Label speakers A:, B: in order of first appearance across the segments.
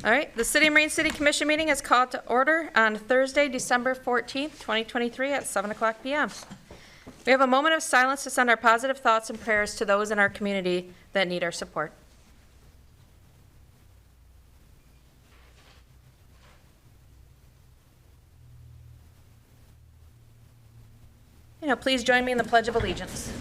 A: All right, the City of Marine City Commission meeting is called to order on Thursday, December 14th, 2023 at 7 o'clock p.m. We have a moment of silence to send our positive thoughts and prayers to those in our community that need our support. Please join me in the Pledge of Allegiance.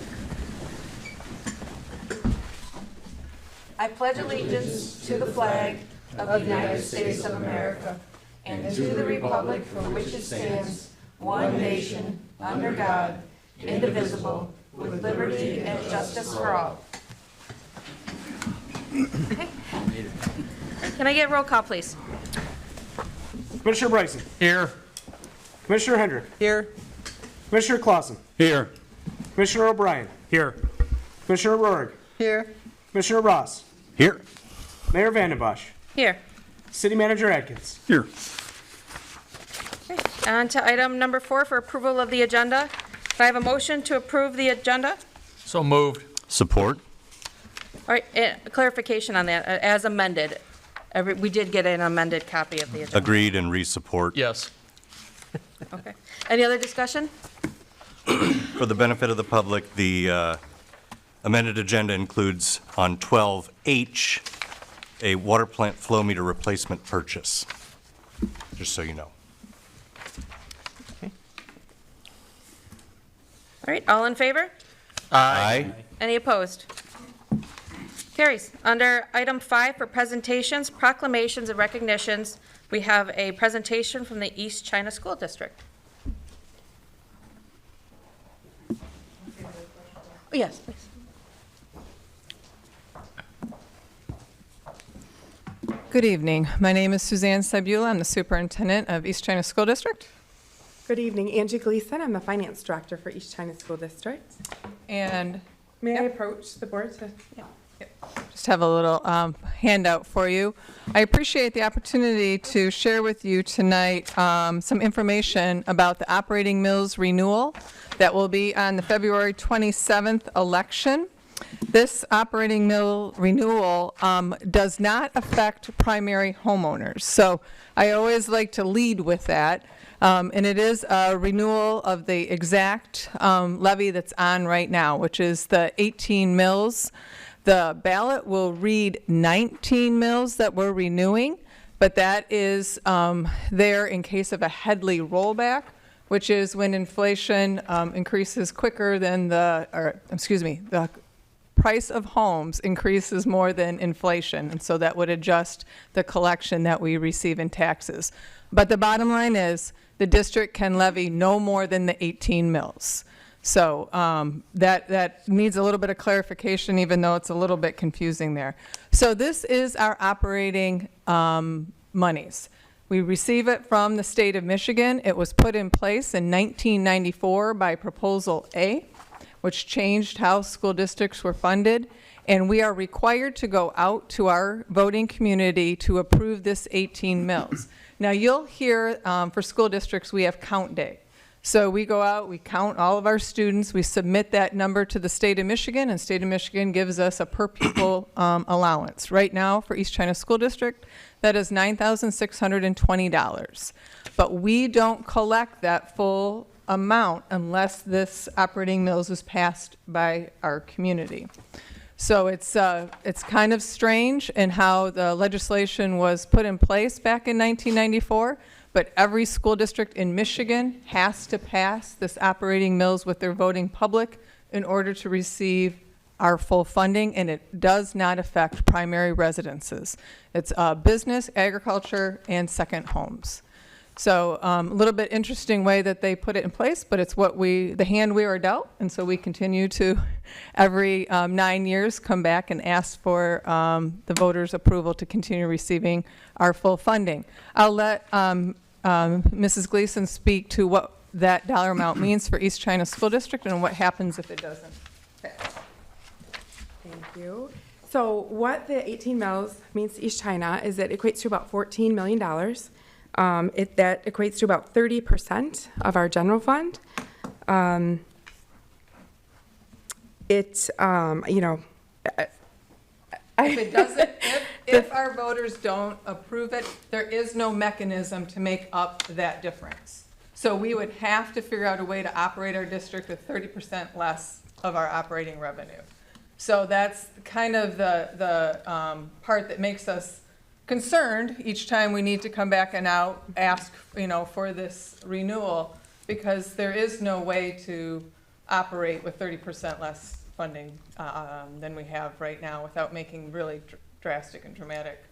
A: I pledge allegiance to the flag of the United States of America and to the republic for which it stands, one nation, under God, indivisible, with liberty and justice for all. Okay. Can I get a roll call, please?
B: Commissioner Bryson.
C: Here.
B: Commissioner Hendrick.
C: Here.
B: Commissioner Clausen.
C: Here.
B: Commissioner O'Brien.
C: Here.
B: Commissioner Roerig.
C: Here.
B: Commissioner Ross.
C: Here.
B: Mayor Vandenbosch.
A: Here.
B: City Manager Atkins.
C: Here.
A: Okay. On to item number 4 for approval of the agenda. Can I have a motion to approve the agenda?
C: So moved.
D: Support.
A: All right, a clarification on that, as amended. We did get an amended copy of the agenda.
D: Agreed and re-support.
C: Yes.
A: Okay. Any other discussion?
D: For the benefit of the public, the amended agenda includes on 12H, a water plant flow meter replacement purchase, just so you know.
A: All right, all in favor?
D: Aye.
A: Any opposed? Carries. Under item 5 for presentations, proclamations, and recognitions, we have a presentation from the East China School District. Oh, yes, please.
E: Good evening. My name is Suzanne Sabula. I'm the superintendent of East China School District.
F: Good evening, Angie Gleason. I'm the finance director for East China School District.
E: And
F: May I approach the board to?
E: just have a little handout for you. I appreciate the opportunity to share with you tonight some information about the operating mills renewal that will be on the February 27th election. This operating mill renewal does not affect primary homeowners. So I always like to lead with that. And it is a renewal of the exact levy that's on right now, which is the 18 mills. The ballot will read 19 mills that we're renewing, but that is there in case of a Headley rollback, which is when inflation increases quicker than the price of homes increases more than inflation, and so that would adjust the collection that we receive in taxes. But the bottom line is the district can levy no more than the 18 mills. So that needs a little bit of clarification, even though it's a little bit confusing there. So this is our operating monies. We receive it from the state of Michigan. It was put in place in 1994 by Proposal A, which changed how school districts were funded. And we are required to go out to our voting community to approve this 18 mills. Now you'll hear for school districts we have count day. So we go out, we count all of our students, we submit that number to the state of Michigan, and state of Michigan gives us a per pupil allowance. Right now for East China School District, that is $9,620. But we don't collect that full amount unless this operating mills is passed by our community. So it's kind of strange in how the legislation was put in place back in 1994, but every school district in Michigan has to pass this operating mills with their voting public in order to receive our full funding, and it does not affect primary residences. It's business, agriculture, and second homes. So a little bit interesting way that they put it in place, but it's the hand we are dealt, and so we continue to, every 9 years, come back and ask for the voters' approval to continue receiving our full funding. I'll let Mrs. Gleason speak to what that dollar amount means for East China School District and what happens if it doesn't pass.
F: Thank you. So what the 18 mills means to East China is it equates to about $14 million. That equates to about 30% of our general fund.
E: If it doesn't, if our voters don't approve it, there is no mechanism to make up that difference. So we would have to figure out a way to operate our district with 30% less of our operating revenue. So that's kind of the part that makes us concerned each time we need to come back and ask, for this renewal, because there is no way to operate with 30% less funding than we have right now without making really drastic and dramatic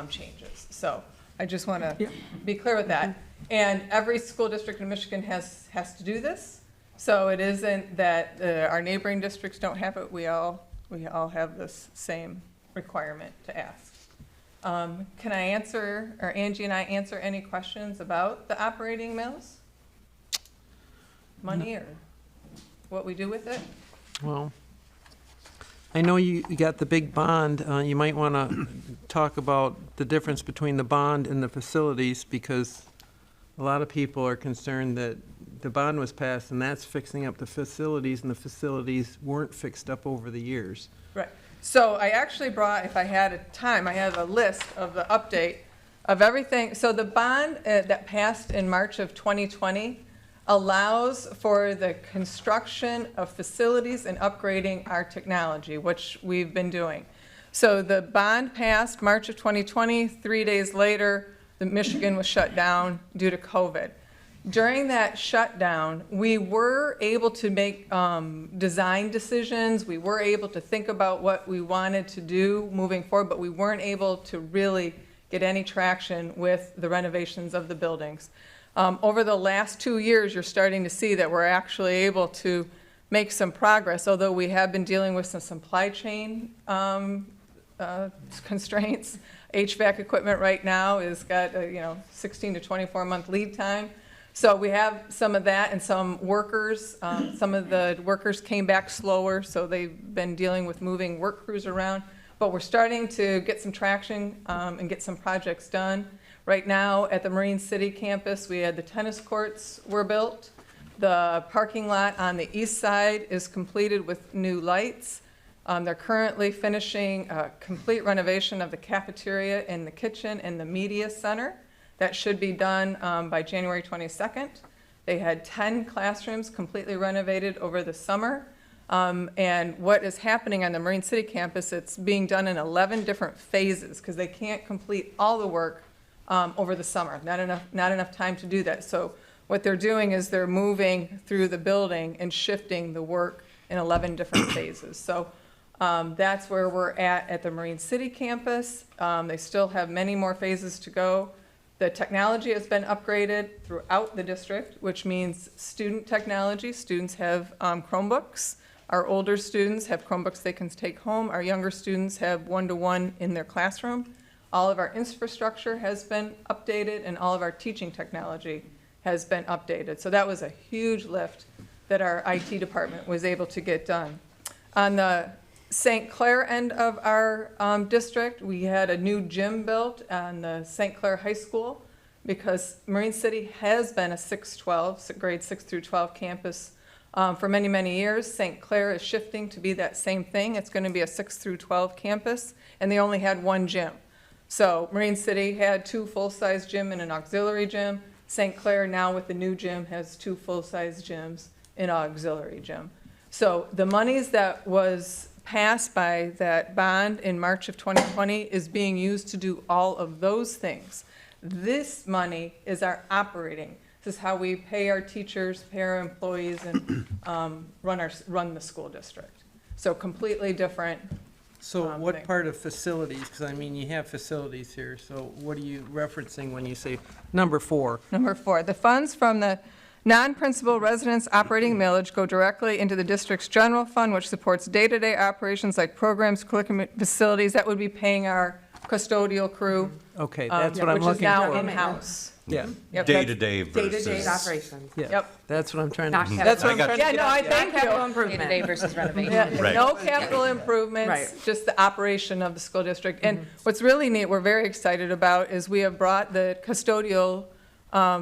E: changes. So I just want to be clear with that. And every school district in Michigan has to do this. So it isn't that our neighboring districts don't have it. We all have this same requirement to ask. Can I answer, or Angie and I answer any questions about the operating mills? Money or what we do with it?
C: Well, I know you got the big bond. You might want to talk about the difference between the bond and the facilities, because a lot of people are concerned that the bond was passed and that's fixing up the facilities, and the facilities weren't fixed up over the years.
E: Right. So I actually brought, if I had a time, I have a list of the update of everything. So the bond that passed in March of 2020 allows for the construction of facilities and upgrading our technology, which we've been doing. So the bond passed March of 2020. 3 days later, Michigan was shut down due to COVID. During that shutdown, we were able to make design decisions. We were able to think about what we wanted to do moving forward, but we weren't able to really get any traction with the renovations of the buildings. Over the last 2 years, you're starting to see that we're actually able to make some progress, although we have been dealing with some supply chain constraints. HVAC equipment right now has got a 16 to 24 month lead time. So we have some of that, and some workers, some of the workers came back slower, so they've been dealing with moving work crews around. But we're starting to get some traction and get some projects done. Right now at the Marine City campus, we had the tennis courts were built. The parking lot on the east side is completed with new lights. They're currently finishing a complete renovation of the cafeteria and the kitchen and the media center. That should be done by January 22nd. They had 10 classrooms completely renovated over the summer. And what is happening on the Marine City campus, it's being done in 11 different phases because they can't complete all the work over the summer. Not enough time to do that. So what they're doing is they're moving through the building and shifting the work in 11 different phases. So that's where we're at the Marine City campus. They still have many more phases to go. The technology has been upgraded throughout the district, which means student technology. Students have Chromebooks. Our older students have Chromebooks they can take home. Our younger students have one-to-one in their classroom. All of our infrastructure has been updated, and all of our teaching technology has been updated. So that was a huge lift that our IT department was able to get done. On the St. Clair end of our district, we had a new gym built on the St. Clair High School because Marine City has been a 6-12, grade 6 through 12 campus for many, many years. St. Clair is shifting to be that same thing. It's going to be a 6 through 12 campus, and they only had one gym. So Marine City had 2 full-size gym and an auxiliary gym. St. Clair now with the new gym has 2 full-size gyms and an auxiliary gym. So the monies that was passed by that bond in March of 2020 is being used to do all of those things. This money is our operating. This is how we pay our teachers, pay our employees, and run the school district. So completely different.
C: So what
E: thing.
C: part of facilities, because I mean, you have facilities here, so what are you referencing when you say number 4?
E: Number 4, the funds from the non-principal residence operating millage go directly into the district's general fund, which supports day-to-day operations like programs, curriculum, facilities. That would be paying our custodial crew.
C: Okay, that's what I'm
E: Which is
C: looking
E: now
C: for.
E: in-house.
C: Yeah,
E: Yep,
D: Day-to-day
F: Day-to-day
D: versus.
F: operations.
C: yeah.
E: Yep.
C: That's what I'm trying
F: Not
C: to,
F: capital.
C: that's what I'm
D: I got
C: trying to
E: Yeah,
C: get
E: no, I
C: at.
E: thank
F: Capital
E: you.
F: improvement.
G: Day-to-day versus renovation.
E: Yeah,
D: Right.
E: no capital improvements,
F: Right.
E: just the operation of the school district. And what's really neat, we're very excited about, is we have brought the custodial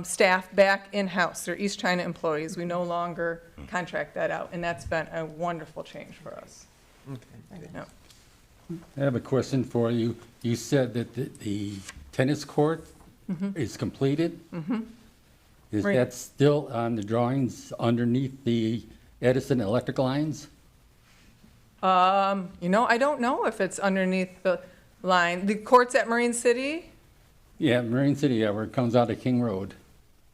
E: staff back in-house. They're East China employees. We no longer contract that out, and that's been a wonderful change for us.
C: Okay, good.
E: Yeah.
G: I have a question for you. You said that the tennis court is completed? Is
E: Right.
G: that still on the drawings underneath the Edison electric lines?
E: I don't know if it's underneath the line. The courts at Marine City?
G: Yeah, Marine City, yeah, where it comes out of King Road.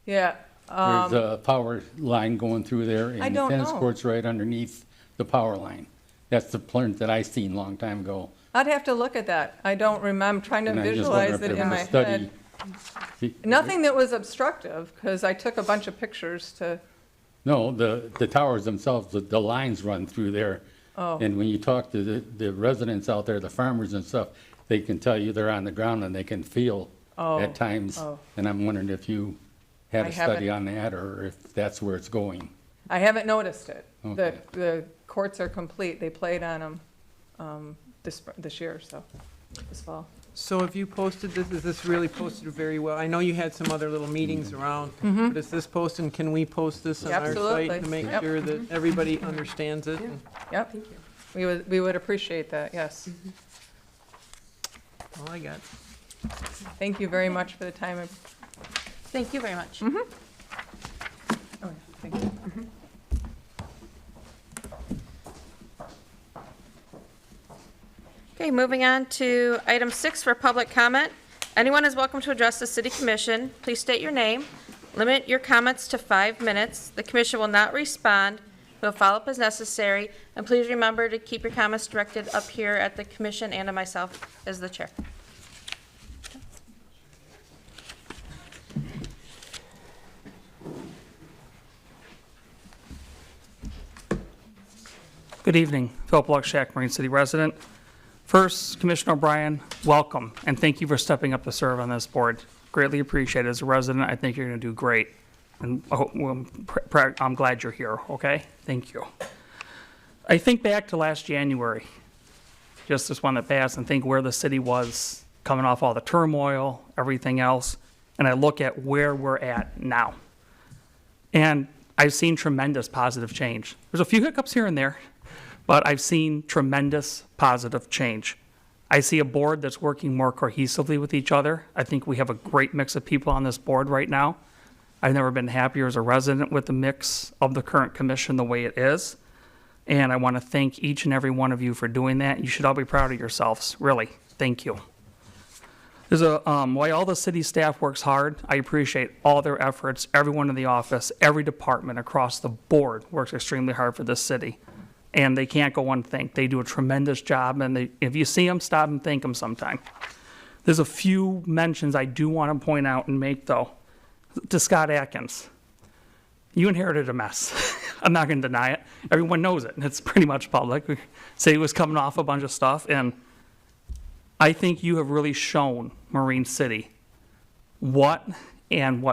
E: Yeah.
G: There's a power line going through there,
E: I
G: and the
E: don't
G: tennis
E: know.
G: court's right underneath the power line. That's the plant that I seen a long time ago.
E: I'd have to look at that. I don't remember, trying to
G: And I just wonder
E: visualize
G: if
E: it
G: there
E: in
G: was
E: my
G: a study.
E: head.
G: See-
E: Nothing that was obstructive, because I took a bunch of pictures to,
G: No, the towers themselves, the lines run through there.
E: Oh.
G: And when you talk to the residents out there, the farmers and stuff, they can tell you they're on the ground and they can feel at times.
E: Oh.
G: And I'm wondering if you had
E: I
G: a study
E: haven't-
G: on that, or if that's where it's going.
E: I haven't noticed it.
G: Okay.
E: The courts are complete. They played on them this year, so, this fall.
C: So have you posted this, is this really posted very well? I know you had some other little meetings around, but is this posted, and can we post this on our
E: Absolutely.
C: site to make
E: Yep.
C: sure that everybody understands it?
E: Yep. We would appreciate that, yes.
C: All I got.
E: Thank you very much for the time.
A: Thank you very much.
E: Oh, yeah, thank you.
A: Okay, moving on to item 6 for public comment. Anyone is welcome to address the city commission. Please state your name. Limit your comments to 5 minutes. The commission will not respond. We'll follow up as necessary. And please remember to keep your comments directed up here at the commission and to myself as the chair.
H: Good evening, Philip Luckshak, Marine City resident. First, Commissioner O'Brien, welcome, and thank you for stepping up to serve on this board. Greatly appreciated. As a resident, I think you're going to do great, and I'm glad you're here, okay? Thank you. I think back to last January, just this one that passed, and think where the city was coming off all the turmoil, everything else, and I look at where we're at now. And I've seen tremendous positive change. There's a few hiccups here and there, but I've seen tremendous positive change. I see a board that's working more cohesively with each other. I think we have a great mix of people on this board right now. I've never been happier as a resident with the mix of the current commission the way it is. And I want to thank each and every one of you for doing that. You should all be proud of yourselves, really. Thank you. There's while all the city staff works hard, I appreciate all their efforts. Everyone in the office, every department across the board works extremely hard for this city. And they can't go unthanked. They do a tremendous job, and if you see them, stop and thank them sometime. There's a few mentions I do want to point out and make, though. To Scott Atkins, you inherited a mess. I'm not going to deny it. Everyone knows it, and it's pretty much public. We say he was coming off a bunch of stuff, and I think you have really shown Marine City what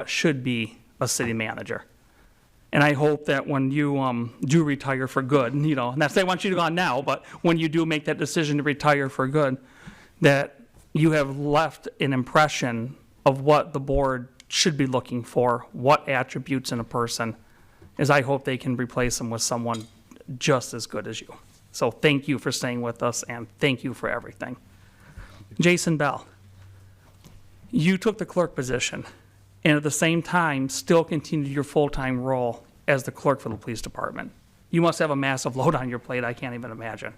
H: should be a city manager. And I hope that when you do retire for good, and not that I want you to go on now, but when you do make that decision to retire for good, that you have left an impression of what the board should be looking for, what attributes in a person, as I hope they can replace them with someone just as good as you. So thank you for staying with us, and thank you for everything. Jason Bell, you took the clerk position, and at the same time still continued your full-time role as the clerk for the police department. You must have a massive load on your plate, I can't even imagine.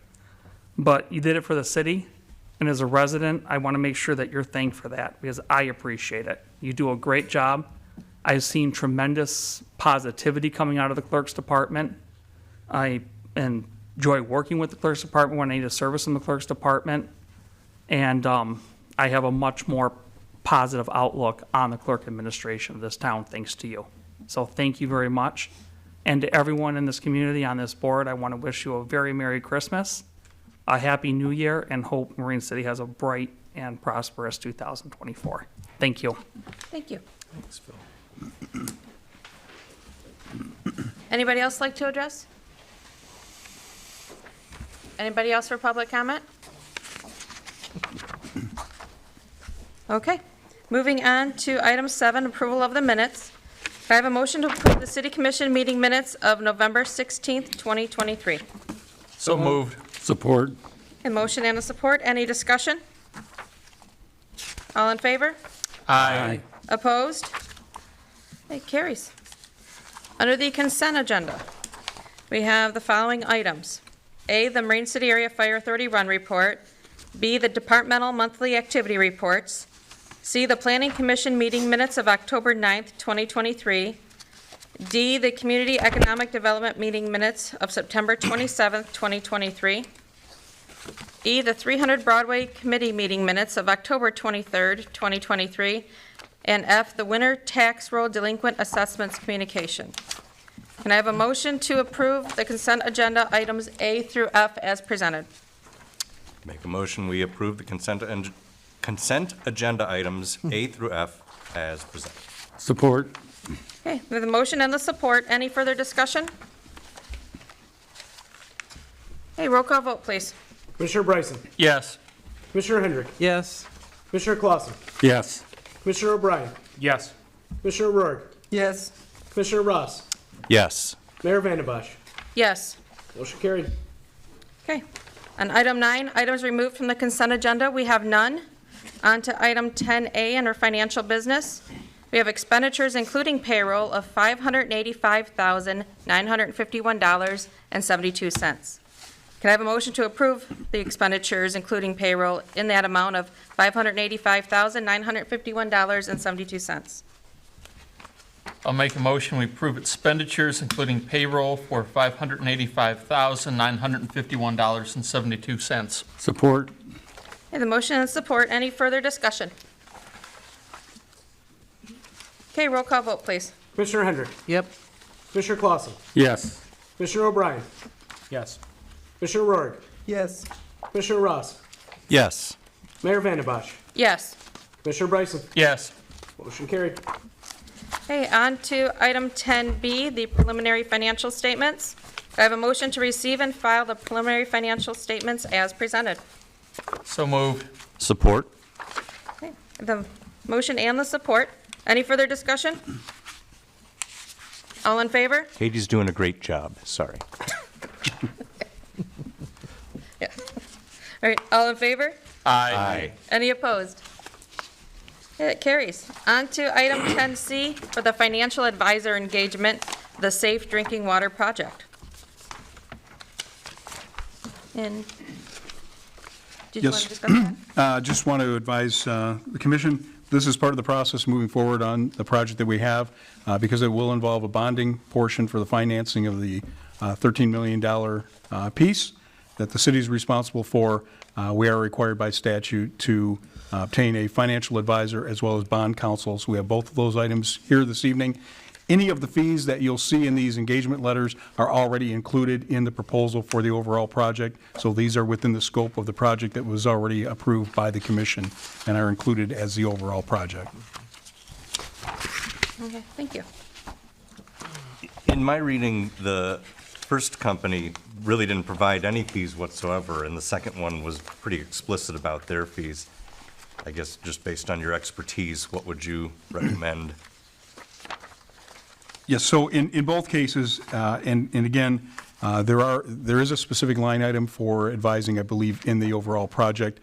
H: But you did it for the city, and as a resident, I want to make sure that you're thanked for that, because I appreciate it. You do a great job. I've seen tremendous positivity coming out of the clerk's department. I enjoy working with the clerk's department when I need a service in the clerk's department. And I have a much more positive outlook on the clerk administration of this town, thanks to you. So thank you very much. And to everyone in this community on this board, I want to wish you a very Merry Christmas, a Happy New Year, and hope Marine City has a bright and prosperous 2024. Thank you.
A: Thank you. Thanks, Phil. Anybody else like to address? Anybody else for public comment? Okay, moving on to item 7, approval of the minutes. I have a motion to approve the city commission meeting minutes of November 16th, 2023.
D: So moved.
G: Support.
A: A motion and a support. Any discussion? All in favor?
G: Aye.
A: Opposed? It carries. Under the consent agenda, we have the following items. A, the Marine City Area Fire Authority Run Report. B, the departmental monthly activity reports. C, the Planning Commission meeting minutes of October 9th, 2023. D, the Community Economic Development meeting minutes of September 27th, 2023. E, the 300 Broadway Committee meeting minutes of October 23rd, 2023. And F, the winter tax roll delinquent assessments communication. Can I have a motion to approve the consent agenda items A through F as presented?
D: Make a motion, we approve the consent agenda items A through F as presented.
G: Support.
A: Okay, with the motion and the support, any further discussion? Hey, roll call vote, please.
B: Commissioner Bryson?
H: Yes.
B: Commissioner Hendrick?
C: Yes.
B: Commissioner Clausen?
G: Yes.
B: Commissioner O'Brien?
H: Yes.
B: Commissioner Rourke?
C: Yes.
B: Commissioner Ross?
D: Yes.
B: Mayor Vandenbosch?
A: Yes.
B: Motion carried.
A: Okay. On item 9, items removed from the consent agenda, we have none. On to item 10A under financial business. We have expenditures including payroll of $585,951.72. Can I have a motion to approve the expenditures including payroll in that amount of $585,951.72?
I: I'll make a motion, we approve expenditures, including payroll, for $585,951.72.
G: Support.
A: Okay, the motion and support. Any further discussion? Okay, roll call vote, please.
B: Commissioner Hendrick?
C: Yep.
B: Commissioner Clausen?
G: Yes.
B: Commissioner O'Brien?
H: Yes.
B: Commissioner Rourke?
C: Yes.
B: Commissioner Ross?
D: Yes.
B: Mayor Vandenbosch?
A: Yes.
B: Commissioner Bryson?
I: Yes.
B: Motion carried.
A: Okay, on to item 10B, the preliminary financial statements. I have a motion to receive and file the preliminary financial statements as presented.
I: So moved.
D: Support.
A: Okay, the motion and the support. Any further discussion? All in favor?
D: Katie's doing a great job. Sorry.
A: Yeah. All right, all in favor?
D: Aye.
A: Any opposed? It carries. On to item 10C for the financial advisor engagement, the Safe Drinking Water Project. And did you want
J: Yes.
A: to discuss that?
J: Just want to advise the commission, this is part of the process moving forward on the project that we have, because it will involve a bonding portion for the financing of the $13 million piece that the city is responsible for. We are required by statute to obtain a financial advisor as well as bond counsel. So we have both of those items here this evening. Any of the fees that you'll see in these engagement letters are already included in the proposal for the overall project. So these are within the scope of the project that was already approved by the commission and are included as the overall project.
A: Okay, thank you.
D: In my reading, the first company really didn't provide any fees whatsoever, and the second one was pretty explicit about their fees. I guess just based on your expertise, what would you recommend?
J: Yes, so in both cases, and again, there is a specific line item for advising, I believe, in the overall project.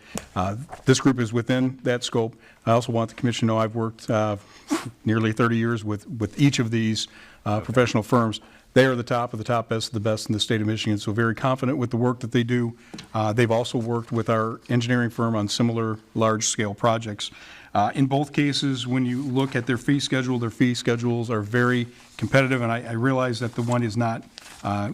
J: This group is within that scope. I also want the commission to know I've worked nearly 30 years with each of these professional firms. They are the top of the top, best of the best in the state of Michigan, so very confident with the work that they do. They've also worked with our engineering firm on similar large-scale projects. In both cases, when you look at their fee schedules are very competitive, and I realize that the one is not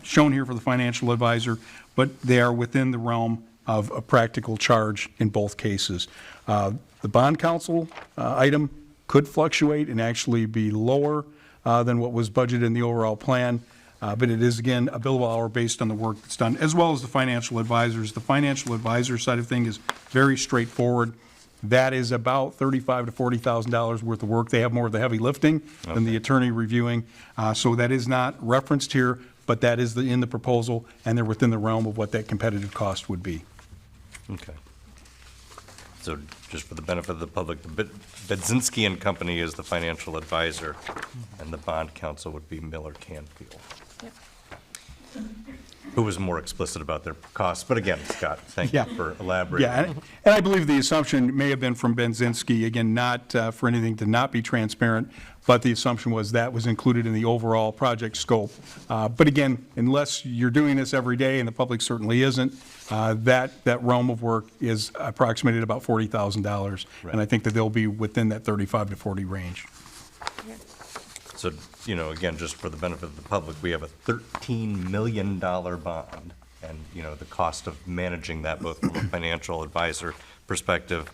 J: shown here for the financial advisor, but they are within the realm of a practical charge in both cases. The bond counsel item could fluctuate and actually be lower than what was budgeted in the overall plan, but it is, again, a billable hour based on the work that's done, as well as the financial advisors. The financial advisor side of things is very straightforward. That is about $35,000 to $40,000 worth of work. They have more of the heavy lifting than the attorney reviewing. So that is not referenced here, but that is in the proposal, and they're within the realm of what that competitive cost would be.
D: Okay. So just for the benefit of the public, the Bedzinski and Company is the financial advisor, and the bond counsel would be Miller Canfield. who was more explicit about their costs. But again, Scott, thank you
J: Yeah.
D: for elaborating.
J: Yeah, and I believe the assumption may have been from Benzinski, again, not for anything to not be transparent, but the assumption was that was included in the overall project scope. But again, unless you're doing this every day, and the public certainly isn't, that realm of work is approximated about $40,000. And I think that they'll be within that 35 to 40 range.
D: So, again, just for the benefit of the public, we have a $13 million bond. And, the cost of managing that, both from a financial advisor perspective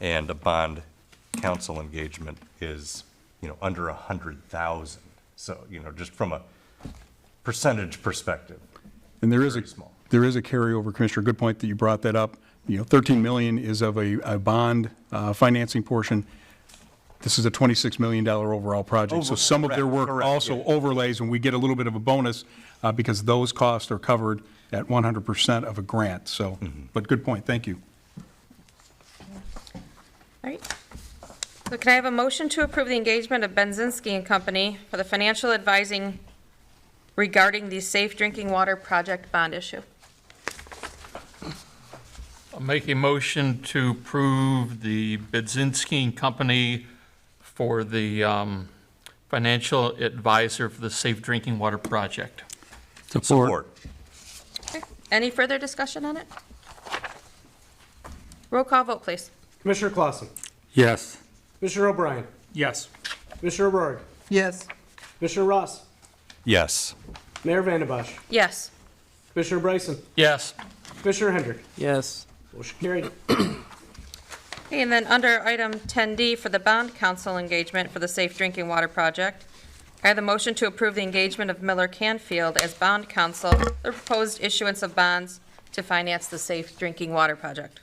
D: and a bond counsel engagement is, under 100,000. So, just from a percentage perspective.
J: And there is
D: Very small.
J: there is a carryover, Commissioner, good point that you brought that up. 13 million is of a bond financing portion. This is a $26 million overall project. So some of their work
D: Correct,
J: also overlays, and we get a little bit of a bonus because those costs are covered at 100% of a grant. So, but good point, thank you.
A: All right. So can I have a motion to approve the engagement of Benzinski and Company for the financial advising regarding the Safe Drinking Water Project bond issue?
I: I'll make a motion to approve the Budzinski and Company for the financial advisor for the Safe Drinking Water Project.
D: Support.
A: Okay. Any further discussion on it? Roll call vote, please.
B: Commissioner Clausen.
G: Yes.
B: Commissioner O'Brien.
H: Yes.
B: Commissioner Rourke.
C: Yes.
B: Commissioner Ross.
D: Yes.
B: Mayor Vandembosch.
A: Yes.
B: Commissioner Bryson.
I: Yes.
B: Commissioner Hendrick.
C: Yes.
B: Motion carried.
A: Okay, and then under item 10D for the bond council engagement for the Safe Drinking Water Project, I have the motion to approve the engagement of Miller Canfield as bond counsel, the proposed issuance of bonds to finance the Safe Drinking Water Project.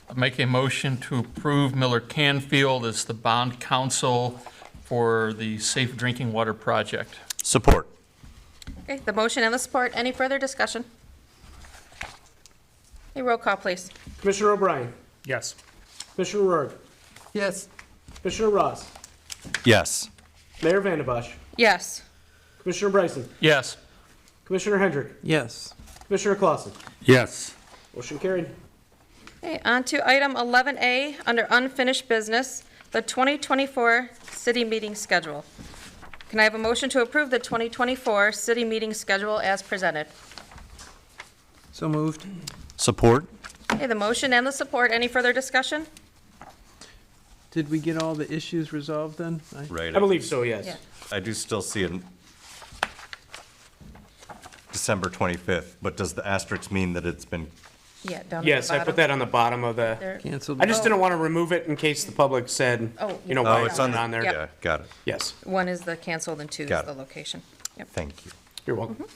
I: I'll make a motion to approve Miller Canfield as the bond counsel for the Safe Drinking Water Project.
D: Support.
A: Okay, the motion and the support. Any further discussion? Okay, roll call, please.
B: Commissioner O'Brien.
H: Yes.
B: Commissioner Rourke.
C: Yes.
B: Commissioner Ross.
D: Yes.
B: Mayor Vandembosch.
A: Yes.
B: Commissioner Bryson.
I: Yes.
B: Commissioner Hendrick.
C: Yes.
B: Commissioner Clausen.
G: Yes.
B: Motion carried.
A: Okay, on to item 11A, under unfinished business, the 2024 city meeting schedule. Can I have a motion to approve the 2024 city meeting schedule as presented?
C: So moved.
D: Support.
A: Okay, the motion and the support. Any further discussion?
C: Did we get all the issues resolved then?
D: Right.
B: I believe so, yes.
A: Yeah.
D: I do still see it December 25th, but does the asterisk mean that it's been,
A: Yeah, down at the
B: Yes, I put
A: bottom.
B: that on the bottom of the,
A: There.
C: Canceled.
B: I just didn't want to remove it in case the public said,
A: Oh,
B: you know,
A: yeah.
B: why
D: oh,
B: it's
D: it's on
B: not on there.
A: Yep.
D: yeah, got it.
B: Yes,
A: One is the canceled and two is
D: Got
A: the
D: it.
A: location. Yep.
D: Thank you.
B: you're welcome.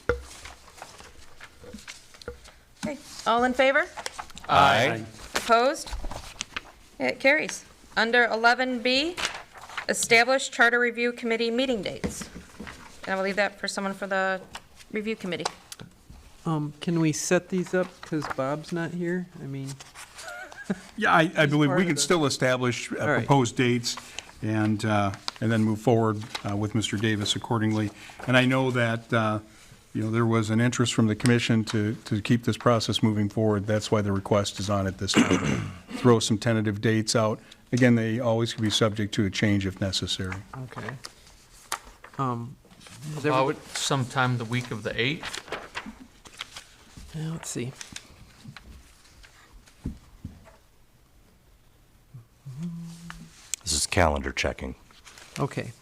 A: Okay, all in favor?
D: Aye.
A: Opposed? It carries. Under 11B, establish charter review committee meeting dates. And I will leave that for someone for the review committee.
C: Can we set these up because Bob's not here? I mean,
J: Yeah, I believe
C: part
J: we
C: of
J: can
C: the-
J: still establish
C: right.
J: proposed dates and then move forward with Mr. Davis accordingly. And I know that, there was an interest from the commission to keep this process moving forward. That's why the request is on at this time. Throw some tentative dates out. Again, they always can be subject to a change if necessary.
C: okay. Is
I: About
C: everybody,
I: sometime the week of the 8th.
C: let's see.
D: This is calendar checking.
C: Okay.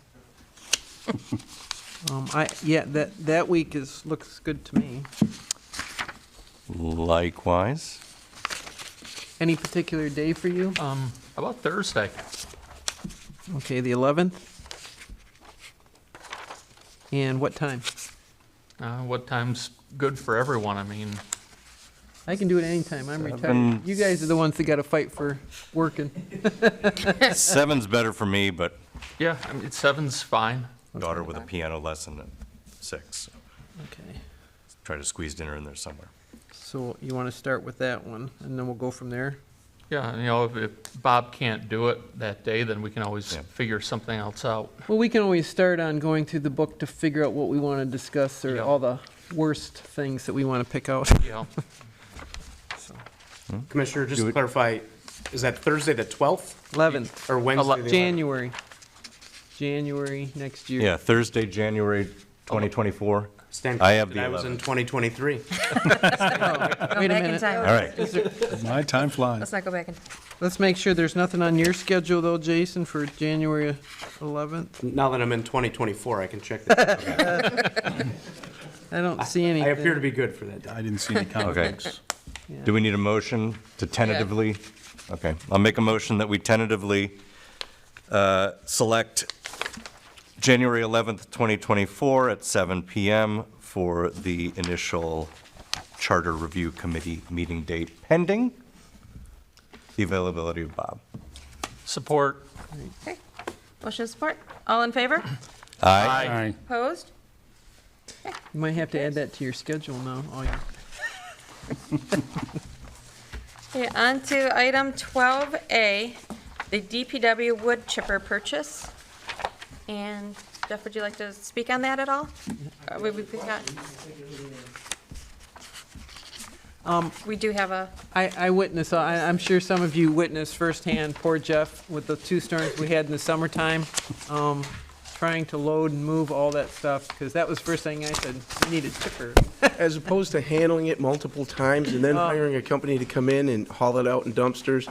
C: That week looks good to me.
D: Likewise.
C: Any particular day for you?
I: How about Thursday?
C: Okay, the 11th. And what time?
I: What time's good for everyone? I mean,
C: I can do it anytime. I'm retired.
D: Seven.
C: You guys are the ones that got to fight for working.
D: 7's better for me, but
I: yeah, 7's fine.
D: daughter with a piano lesson at 6.
C: Okay.
D: Try to squeeze dinner in there somewhere.
C: So you want to start with that one, and then we'll go from there?
I: Yeah, if Bob can't do it that day, then we can always figure something else out.
C: Well, we can always start on going through the book to figure out what we want to discuss or
I: Yeah.
C: all the worst things that we want to pick out.
I: Yeah.
B: Commissioner, just to clarify, is that Thursday the 12th
C: 11th,
B: or Wednesday the 11th?
C: January next year.
D: Yeah, Thursday, January 2024.
B: Stand
D: I have
B: corrected,
D: the
B: I was in
D: 11th.
B: 2023.
C: Wait a
A: Back in
C: minute.
A: time.
D: All right.
J: My time flies.
A: Let's not go back in.
C: Let's make sure there's nothing on your schedule though, Jason, for January 11th.
B: Now that I'm in 2024, I can check that.
C: I don't see
B: I
C: anything.
B: appear to be good for that day.
J: I didn't see any
D: Okay.
J: conflicts.
D: Do we need a motion to tentatively? Okay, I'll make a motion that we tentatively select January 11th, 2024 at 7 PM for the initial Charter Review Committee meeting date pending the availability of Bob.
I: Support.
A: Okay. Motion and support. All in favor?
D: Aye.
G: Aye.
A: Opposed?
C: You might have to add that to your schedule now. Oh, yeah.
A: Okay, on to item 12A, the DPW wood chipper purchase. And Jeff, would you like to speak on that at all? We've got. We do have a,
C: I witnessed, I'm sure some of you witnessed firsthand, poor Jeff, with the 2 storms we had in the summertime, trying to load and move all that stuff, because that was the first thing I said, we need a chipper.
K: As opposed to handling it multiple times and then hiring a company to come in and haul it out in dumpsters,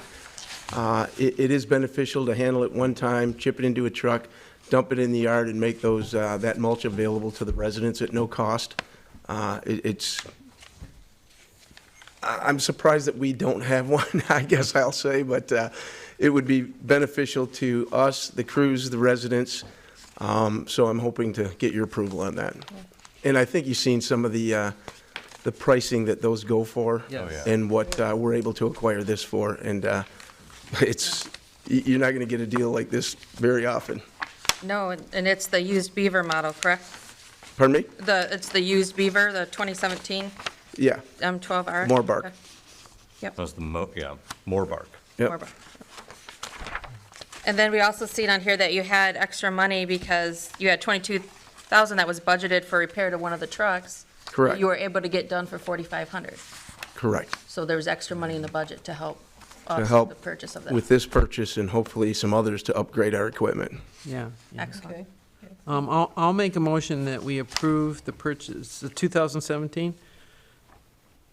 K: it is beneficial to handle it one time, chip it into a truck, dump it in the yard, and make those, that mulch available to the residents at no cost. I'm surprised that we don't have one, I guess I'll say, but it would be beneficial to us, the crews, the residents. So I'm hoping to get your approval on that. And I think you've seen some of the pricing that those go for.
C: Yes. Oh, yeah.
K: And what we're able to acquire this for. And you're not going to get a deal like this very often.
A: no, and it's the used Beaver model, correct?
K: Pardon me?
A: It's the used Beaver, the 2017
K: Yeah.
A: M12R?
K: More bark.
A: Okay.
D: That was more bark.
K: Yep.
A: More bark. And then we also seen on here that you had extra money because you had 22,000 that was budgeted for repair to one of the trucks.
K: Correct.
A: You were able to get done for 4,500.
K: Correct.
A: So there was extra money in the budget to help
K: To
A: offset
K: help
A: the purchase of that.
K: with this purchase and hopefully some others to upgrade our equipment.
C: Yeah.
A: Excellent.
C: I'll make a motion that we approve the purchase, the 2017?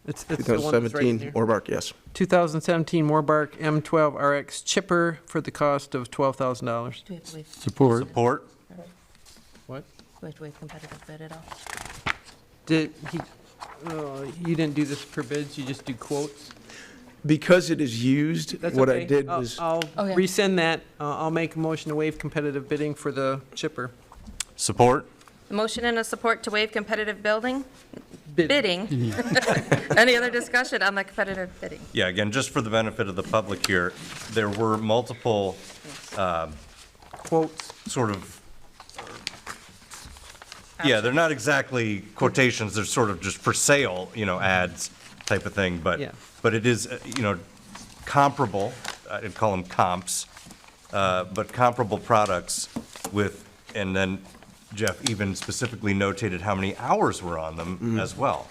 C: It's the one that's right in
K: 2017
C: there.
K: Orbark, yes.
C: 2017 Moorbark M12 RX chipper for the cost of $12,000.
A: Do we have to waive,
G: Support.
D: Support?
C: What?
A: do we have to waive competitive bid at all?
C: Did he, you didn't do this per bids, you just do quotes?
K: Because it is used,
C: That's
K: what I
C: okay.
K: did
C: I'll-
K: was,
C: I'll
A: Oh, yeah.
C: resend that. I'll make a motion to waive competitive bidding for the chipper.
D: Support?
A: A motion and a support to waive competitive bidding?
C: Bid.
A: Any other discussion on the competitive bidding?
D: Yeah, again, just for the benefit of the public here, there were multiple
C: Quotes.
D: sort of, yeah, they're not exactly quotations, they're sort of just for sale, ads type of thing,
C: Yeah.
D: but it is, comparable, I'd call them comps, but comparable products with, and then Jeff even specifically notated how many hours were on them as well.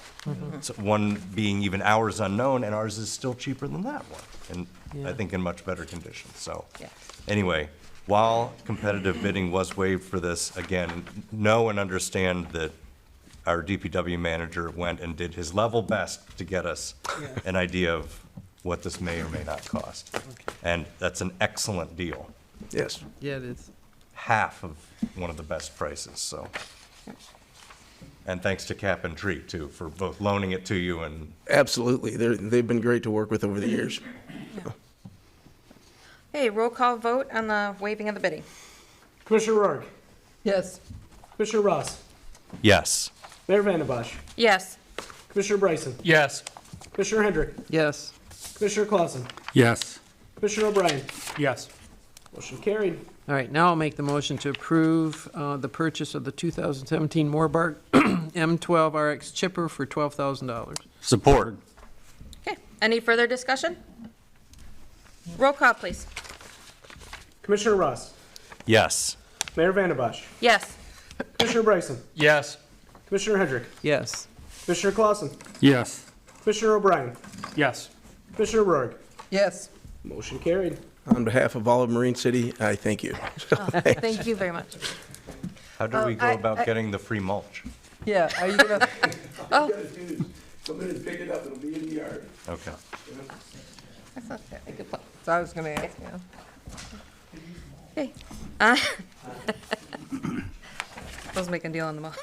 D: So one being even hours unknown, and ours is still cheaper than that one, and I
C: Yeah.
D: think in much better condition, so.
A: Yeah.
D: Anyway, while competitive bidding was waived for this, again, know and understand that our DPW manager went and did his level best to get us an idea of what this may or may not cost. And that's an excellent deal,
K: yes.
C: Yeah, it is.
D: half of one of the best prices, so. And thanks to Cap and Tree, too, for both loaning it to you and,
K: Absolutely. They've been great to work with over the years.
A: Okay, roll call vote on the waiving of the bidding.
B: Commissioner Rourke,
C: Yes.
B: Commissioner Ross,
D: yes.
B: Mayor Vandembosch,
A: Yes.
B: Commissioner Bryson,
I: Yes.
B: Commissioner Hendrick,
C: Yes.
B: Commissioner Clausen,
G: Yes.
B: Commissioner O'Brien. Yes. Motion carried.
C: All right, now I'll make the motion to approve the purchase of the 2017 Moorbark M12 RX chipper for $12,000.
D: Support?
A: Okay, any further discussion? Roll call, please.
L: Commissioner Ross,
D: Yes.
L: Mayor Vandebosch,
A: Yes.
L: Commissioner Bryson,
I: Yes.
L: Commissioner Hendrick,
C: Yes.
L: Commissioner Clausen,
G: Yes.
L: Commissioner O'Brien,
H: Yes.
L: Commissioner Rourke.
E: Yes.
L: Motion carried.
K: On behalf of all of Marine City, I thank you.
A: Thank you very much.
D: How do we go about getting the free mulch?
E: Yeah, are you gonna,
A: Oh,
K: Come in and pick it up, it'll be in the yard.
D: Okay.
A: that's not a good point.
E: so I was gonna ask, yeah.
A: Okay. Let's make a deal on the motion.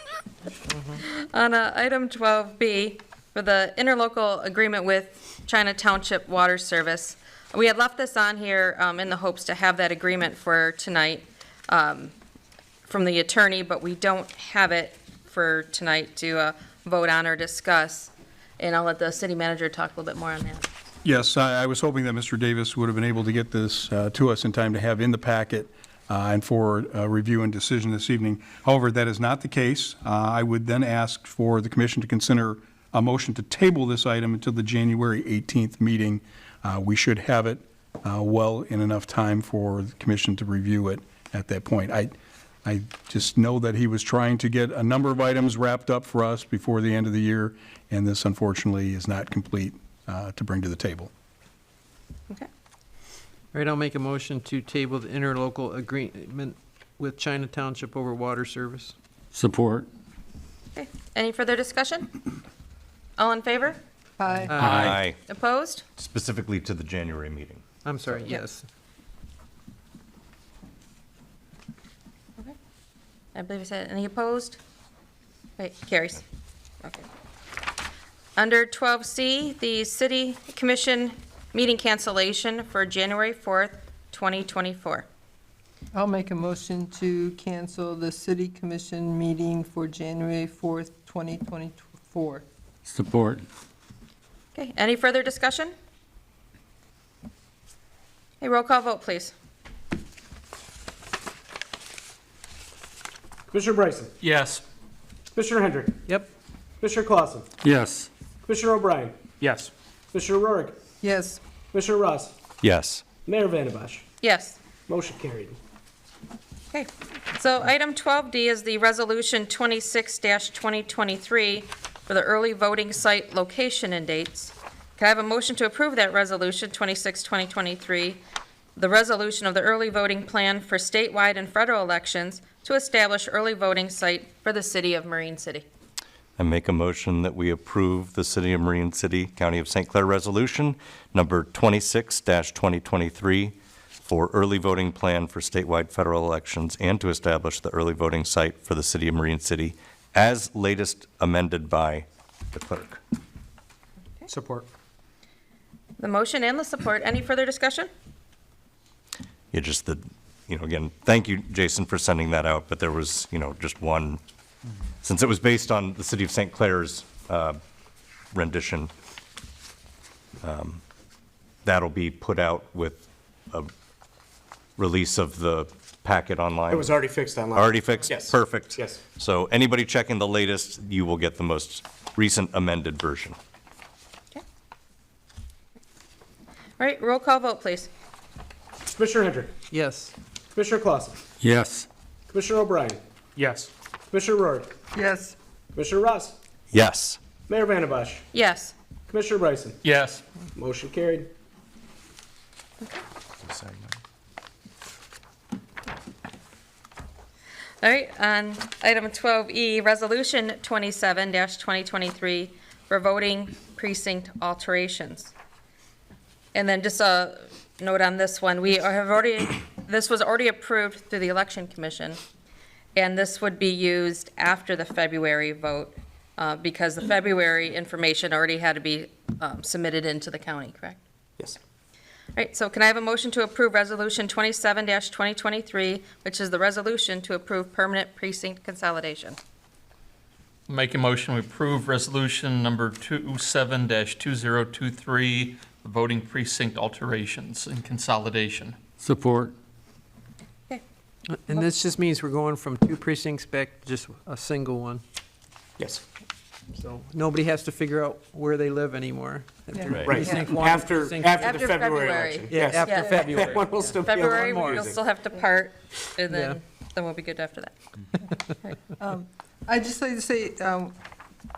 A: On item 12B, for the interlocal agreement with China Township Water Service, we had left this on here in the hopes to have that agreement for tonight from the attorney, but we don't have it for tonight to vote on or discuss. And I'll let the city manager talk a little bit more on that.
J: Yes, I was hoping that Mr. Davis would have been able to get this to us in time to have in the packet and for review and decision this evening. However, that is not the case. I would then ask for the commission to consider a motion to table this item until the January 18th meeting. We should have it well in enough time for the commission to review it at that point. I just know that he was trying to get a number of items wrapped up for us before the end of the year, and this unfortunately is not complete to bring to the table.
A: Okay.
C: All right, I'll make a motion to table the interlocal agreement with China Township over water service.
G: Support.
A: Okay. Any further discussion? All in favor?
E: Aye.
D: Aye.
A: Opposed?
D: Specifically to the January meeting.
C: I'm sorry, yes.
A: I believe I said, any opposed? Wait, carries. Okay. Under 12C, the city commission meeting cancellation for January 4th, 2024.
E: I'll make a motion to cancel the city commission meeting for January 4th, 2024.
G: Support.
A: Okay, any further discussion? Okay, roll call vote, please.
L: Commissioner Bryson,
I: Yes.
L: Commissioner Hendrick,
C: Yep.
L: Commissioner Clausen,
G: Yes.
L: Commissioner O'Brien,
H: Yes.
L: Commissioner Rourke,
E: Yes.
L: Commissioner Ross,
D: Yes.
L: Mayor Vandebosch.
A: Yes.
L: Motion carried.
A: Okay, so item 12D is the resolution 26-2023 for the early voting site location and dates. Can I have a motion to approve that resolution 26-2023, the resolution of the early voting plan for statewide and federal elections to establish early voting site for the city of Marine City?
D: I make a motion that we approve the City of Marine City, County of St. Clair Resolution number 26-2023 for early voting plan for statewide federal elections and to establish the early voting site for the City of Marine City as latest amended by the clerk.
H: Support.
A: The motion and the support. Any further discussion?
D: Yeah, just the, again, thank you, Jason, for sending that out, but there was, just one, since it was based on the City of St. Clair's rendition, that'll be put out with a release of the packet online.
L: It was already fixed online.
D: Already fixed?
L: Yes.
D: Perfect.
L: Yes.
D: So anybody checking the latest, you will get the most recent amended version.
A: All right, roll call vote, please.
L: Commissioner Hendrick,
C: Yes.
L: Commissioner Clausen,
G: Yes.
L: Commissioner O'Brien,
H: Yes.
L: Commissioner Rourke,
E: Yes.
L: Commissioner Ross,
D: Yes.
L: Mayor Vandebosch,
A: Yes.
L: Commissioner Bryson.
I: Yes.
L: Motion carried.
A: All right, on item 12E, Resolution 27-2023 for voting precinct alterations. And then just a note on this one, this was already approved through the Election Commission, and this would be used after the February vote, because the February information already had to be submitted into the county, correct?
L: Yes.
A: All right, so can I have a motion to approve Resolution 27-2023, which is the resolution to approve permanent precinct consolidation?
I: Make a motion to approve resolution number 27-2023, the voting precinct alterations and consolidation.
G: Support.
C: And this just means we're going from 2 precincts back to just a single one.
L: Yes.
C: So nobody has to figure out where they live anymore. If they're
D: Right.
C: precinct one,
L: After
C: precinct-
L: the
A: After
L: February
A: February.
L: election.
C: Yeah,
L: Yes.
C: after
A: Yeah.
C: February.
L: That one will still be a
A: February,
L: little
A: we'll
L: confusing.
A: still have to part, and
C: Yeah.
A: then we'll be good after that.
M: I'd just like to say,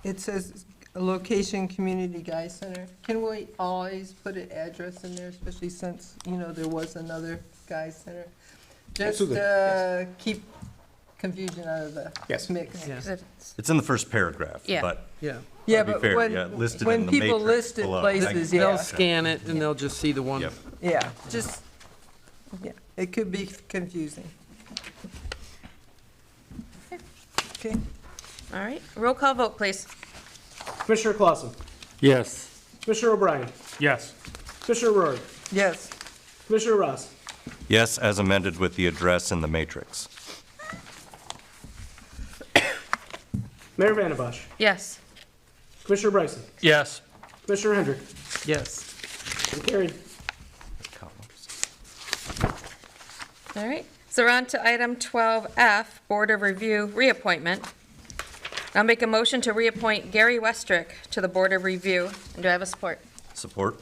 M: it says location, community guy center. Can we always put an address in there, especially since, there was another guy center? Just
L: Absolutely,
M: keep confusion out of the
L: Yes.
M: mix.
C: Yeah.
D: It's in the first paragraph,
A: Yeah.
D: but
C: Yeah.
M: Yeah,
D: To be
M: but
D: fair,
M: when,
D: yeah, listed in
M: when
D: the
M: people
D: matrix
M: listed
D: below.
M: places,
C: They'll
M: yeah,
C: scan it and they'll just see the one.
D: Yep.
M: yeah, just, yeah, it could be confusing. Okay.
A: All right, roll call vote, please.
L: Commissioner Clausen.
G: Yes.
L: Commissioner O'Brien.
H: Yes.
L: Commissioner Rohr.
M: Yes.
L: Commissioner Ross.
D: yes, as amended with the address in the matrix.
L: Mayor Vandembosch.
A: Yes.
L: Commissioner Bryson.
I: Yes.
L: Commissioner Hendrick.
C: Yes.
L: Motion carried.
A: All right, so we're on to item 12F, Board of Review reappointment. I'll make a motion to reappoint Gary Westrick to the Board of Review. And do I have a support?
D: Support?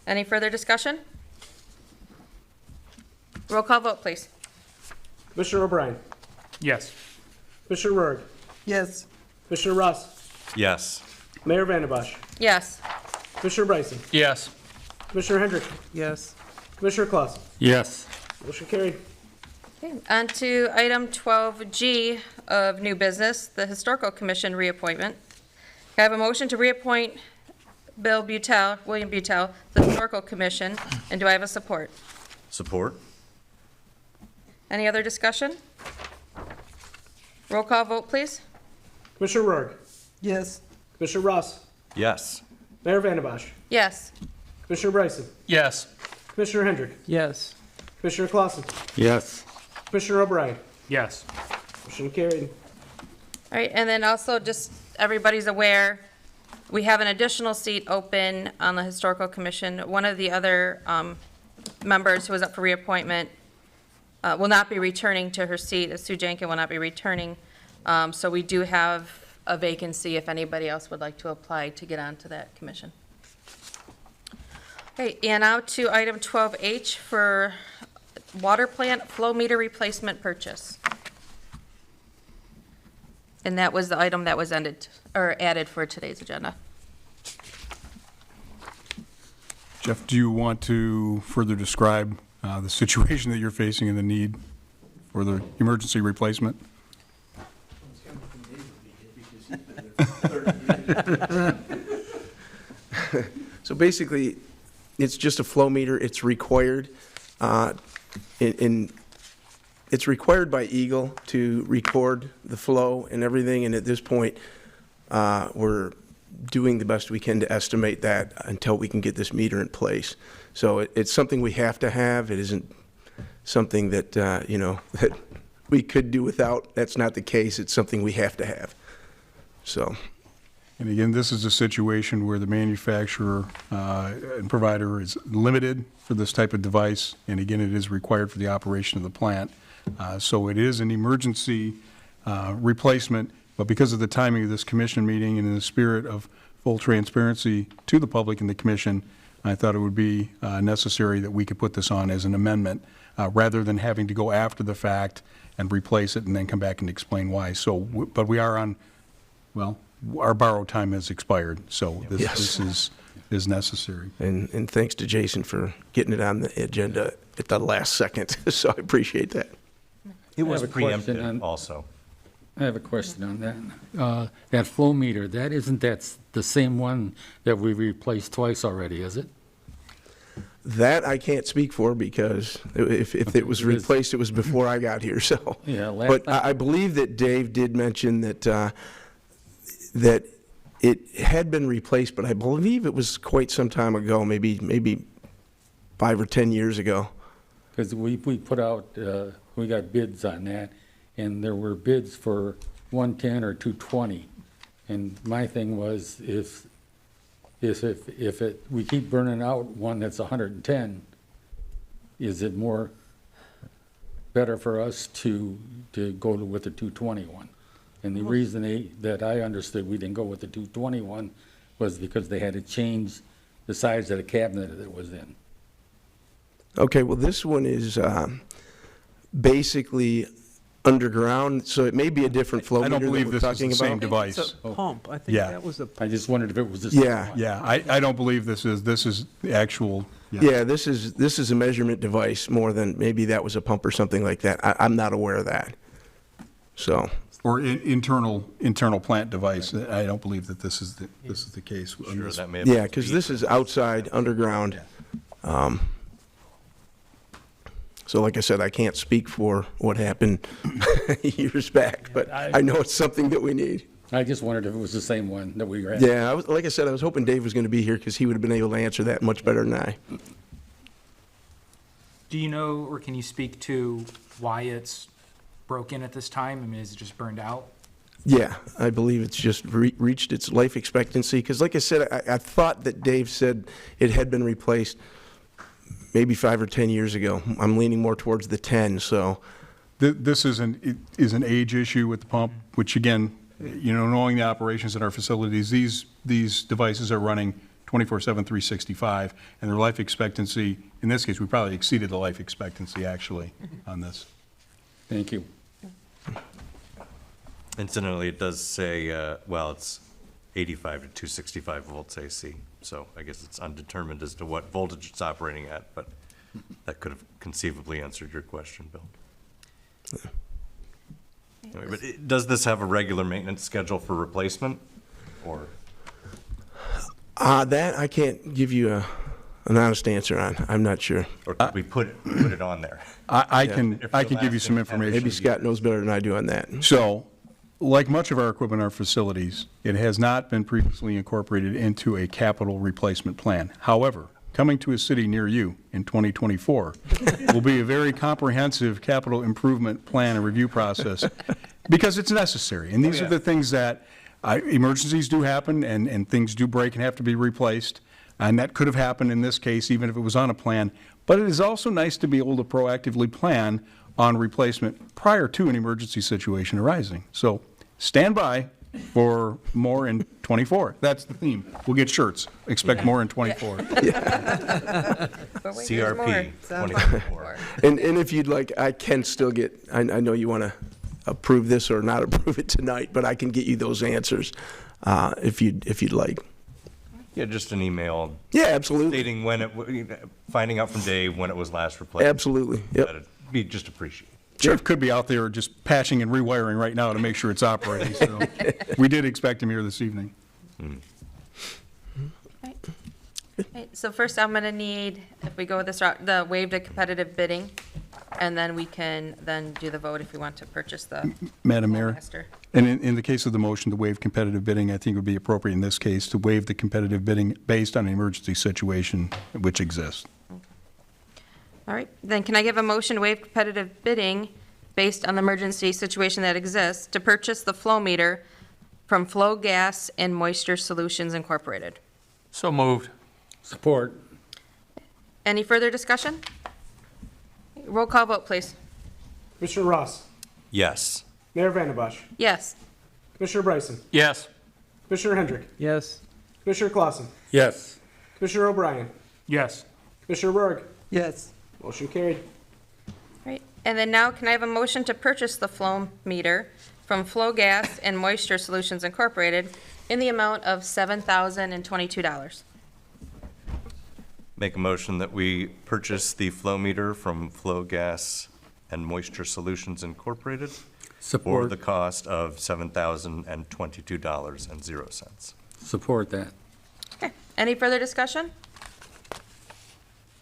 A: Any further discussion? Roll call vote, please.
L: Commissioner O'Brien.
H: Yes.
L: Commissioner Rohr.
M: Yes.
L: Commissioner Ross.
D: Yes.
L: Mayor Vandembosch.
A: Yes.
L: Commissioner Bryson.
I: Yes.
L: Commissioner Hendrick.
C: Yes.
L: Commissioner Clausen.
G: Yes.
L: Motion carried.
A: Okay, on to item 12G of new business, the Historical Commission reappointment. I have a motion to reappoint William Butel, to the Historical Commission, and do I have a support?
D: Support?
A: Any other discussion? Roll call vote, please.
L: Commissioner Rohr.
M: Yes.
L: Commissioner Ross.
D: Yes.
L: Mayor Vandembosch.
A: Yes.
L: Commissioner Bryson.
I: Yes.
L: Commissioner Hendrick.
C: Yes.
L: Commissioner Clausen.
G: Yes.
L: Commissioner O'Brien.
H: Yes.
L: Motion carried.
A: All right, and then also, just everybody's aware, we have an additional seat open on the Historical Commission. One of the other members who was up for reappointment will not be returning to her seat. Sue Jenkin will not be returning. So we do have a vacancy if anybody else would like to apply to get onto that commission. Okay, and now to item 12H for water plant flow meter replacement purchase. And that was the item that was added for today's agenda.
J: Jeff, do you want to further describe the situation that you're facing and the need for the emergency replacement?
K: So basically, it's just a flow meter. It's required. It's required by Eagle to record the flow and everything, and at this point, we're doing the best we can to estimate that until we can get this meter in place. So it's something we have to have. It isn't something that, that we could do without. That's not the case. It's something we have to have. So.
J: And again, this is a situation where the manufacturer and provider is limited for this type of device, and again, it is required for the operation of the plant. So it is an emergency replacement, but because of the timing of this commission meeting and in the spirit of full transparency to the public and the commission, I thought it would be necessary that we could put this on as an amendment, rather than having to go after the fact and replace it and then come back and explain why. So, but we are on, well, our borrowed time has expired, so this is necessary.
K: And thanks to Jason for getting it on the agenda at the last second, so I appreciate that.
D: It was
G: I have a question
D: preempted
G: on-
D: also.
G: I have a question on that. That flow meter, that's the same one that we replaced twice already, is it?
K: That I can't speak for, because if it was replaced, it was before I got here, so.
G: Yeah,
K: But I believe that Dave did mention that, that it had been replaced, but I believe it was quite some time ago, maybe 5 or 10 years ago.
G: Because we put out, we got bids on that, and there were bids for 110 or 220. And my thing was, if we keep burning out one that's 110, is it better for us to go with the 220 one? And the reason that I understood we didn't go with the 221 was because they had to change the size of the cabinet that it was in.
K: Okay, well, this one is basically underground, so it may be a different flow
J: I
K: meter
J: don't
K: that
J: believe
K: we're
J: this is
K: talking
J: the same
K: about.
J: device.
C: It's a pump. I think
J: Yeah.
C: that was a,
G: I just wondered if it was the same
K: Yeah.
G: one.
J: Yeah, I don't believe this is the actual.
K: Yeah, this is a measurement device more than maybe that was a pump or something like that. I'm not aware of that. So,
J: Or internal plant device. I don't believe that this is the case. on
D: Sure,
J: this.
D: that may have.
K: yeah, because this is outside, underground. So like I said, I can't speak for what happened years back, but I know it's something that we need.
G: I just wondered if it was the same one that we were at.
K: Yeah, like I said, I was hoping Dave was going to be here because he would have been able to answer that much better than I.
N: Do you know, or can you speak to why it's broken at this time? I mean, is it just burned out?
K: Yeah, I believe it's just reached its life expectancy, because like I said, I thought that Dave said it had been replaced maybe 5 or 10 years ago. I'm leaning more towards the 10, so.
J: This is an age issue with the pump, which again, knowing the operations at our facilities, these devices are running 24/7, 365, and their life expectancy, in this case, we probably exceeded the life expectancy actually on this.
G: Thank you.
D: Incidentally, it does say, it's 85 to 265 volts AC, so I guess it's undetermined as to what voltage it's operating at, but that could have conceivably answered your question, Bill. Anyway, but does this have a regular maintenance schedule for replacement, or?
K: That I can't give you an honest answer on. I'm not sure.
D: Or could we put it on there?
J: I can
D: If
J: I
D: the
J: can give you
D: last
J: some
D: thing-
J: information.
K: Maybe Scott knows better than I do on that.
J: So, like much of our equipment in our facilities, it has not been previously incorporated into a capital replacement plan. However, coming to a city near you in 2024 will be a very comprehensive capital improvement plan and review process, because it's necessary. And these are the things that, emergencies do happen, and things do break and have to be replaced. And that could have happened in this case, even if it was on a plan. But it is also nice to be able to proactively plan on replacement prior to an emergency situation arising. So stand by for more in '24. That's the theme. We'll get shirts. Expect more in '24.
D: CRP 2024.
K: And if you'd like, I can still get, I know you want to approve this or not approve it tonight, but I can get you those answers if you'd like.
D: Yeah, just an email
K: Yeah, absolutely.
D: stating when finding out from Dave when it was last replaced.
K: Absolutely. Yep.
D: That'd be just appreciated.
J: Jeff could be out there just patching and rewiring right now to make sure it's operating. So we did expect him here this evening.
A: Right, so first I'm gonna need, if we go with this route, the waive the competitive bidding, and then we can then do the vote if we want to purchase the
J: Madam Mayor,
A: Master.
J: and in the case of the motion to waive competitive bidding, I think it would be appropriate in this case to waive the competitive bidding based on an emergency situation which exists.
A: All right, then can I give a motion to waive competitive bidding based on the emergency situation that exists to purchase the flow meter from Flow Gas and Moisture Solutions Incorporated?
I: So moved.
G: Support.
A: Any further discussion? Roll call vote, please.
L: Commissioner Ross,
D: Yes.
L: Mayor Vandenbosch,
A: Yes.
L: Commissioner Bryson,
I: Yes.
L: Commissioner Hendrick,
C: yes.
L: Commissioner Clausen,
G: Yes.
L: Commissioner O'Brien,
I: Yes.
L: Commissioner Berg.
M: Yes.
L: Motion carried.
A: Right, and then now can I have a motion to purchase the flow meter from Flow Gas and Moisture Solutions Incorporated in the amount of $7,022?
D: Make a motion that we purchase the flow meter from Flow Gas and Moisture Solutions Incorporated for
G: Support.
D: the cost of $7,022.00.
G: Support that.
A: Okay, any further discussion?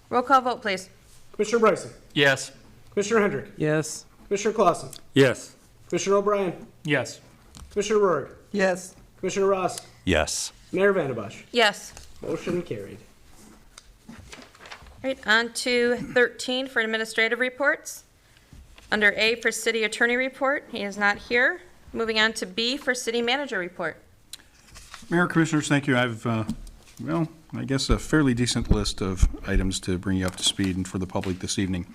A: Roll call vote, please.
L: Commissioner Bryson,
I: Yes.
L: Commissioner Hendrick,
C: Yes.
L: Commissioner Clausen,
G: Yes.
L: Commissioner O'Brien,
I: Yes.
L: Commissioner Berg,
M: Yes.
L: Commissioner Ross,
D: Yes.
L: Mayor Vandenbosch.
A: Yes.
L: Motion carried.
A: Right, on to 13 for administrative reports. Under A for city attorney report, he is not here. Moving on to B for city manager report.
J: Mayor, Commissioners, thank you. I've, I guess a fairly decent list of items to bring you up to speed and for the public this evening.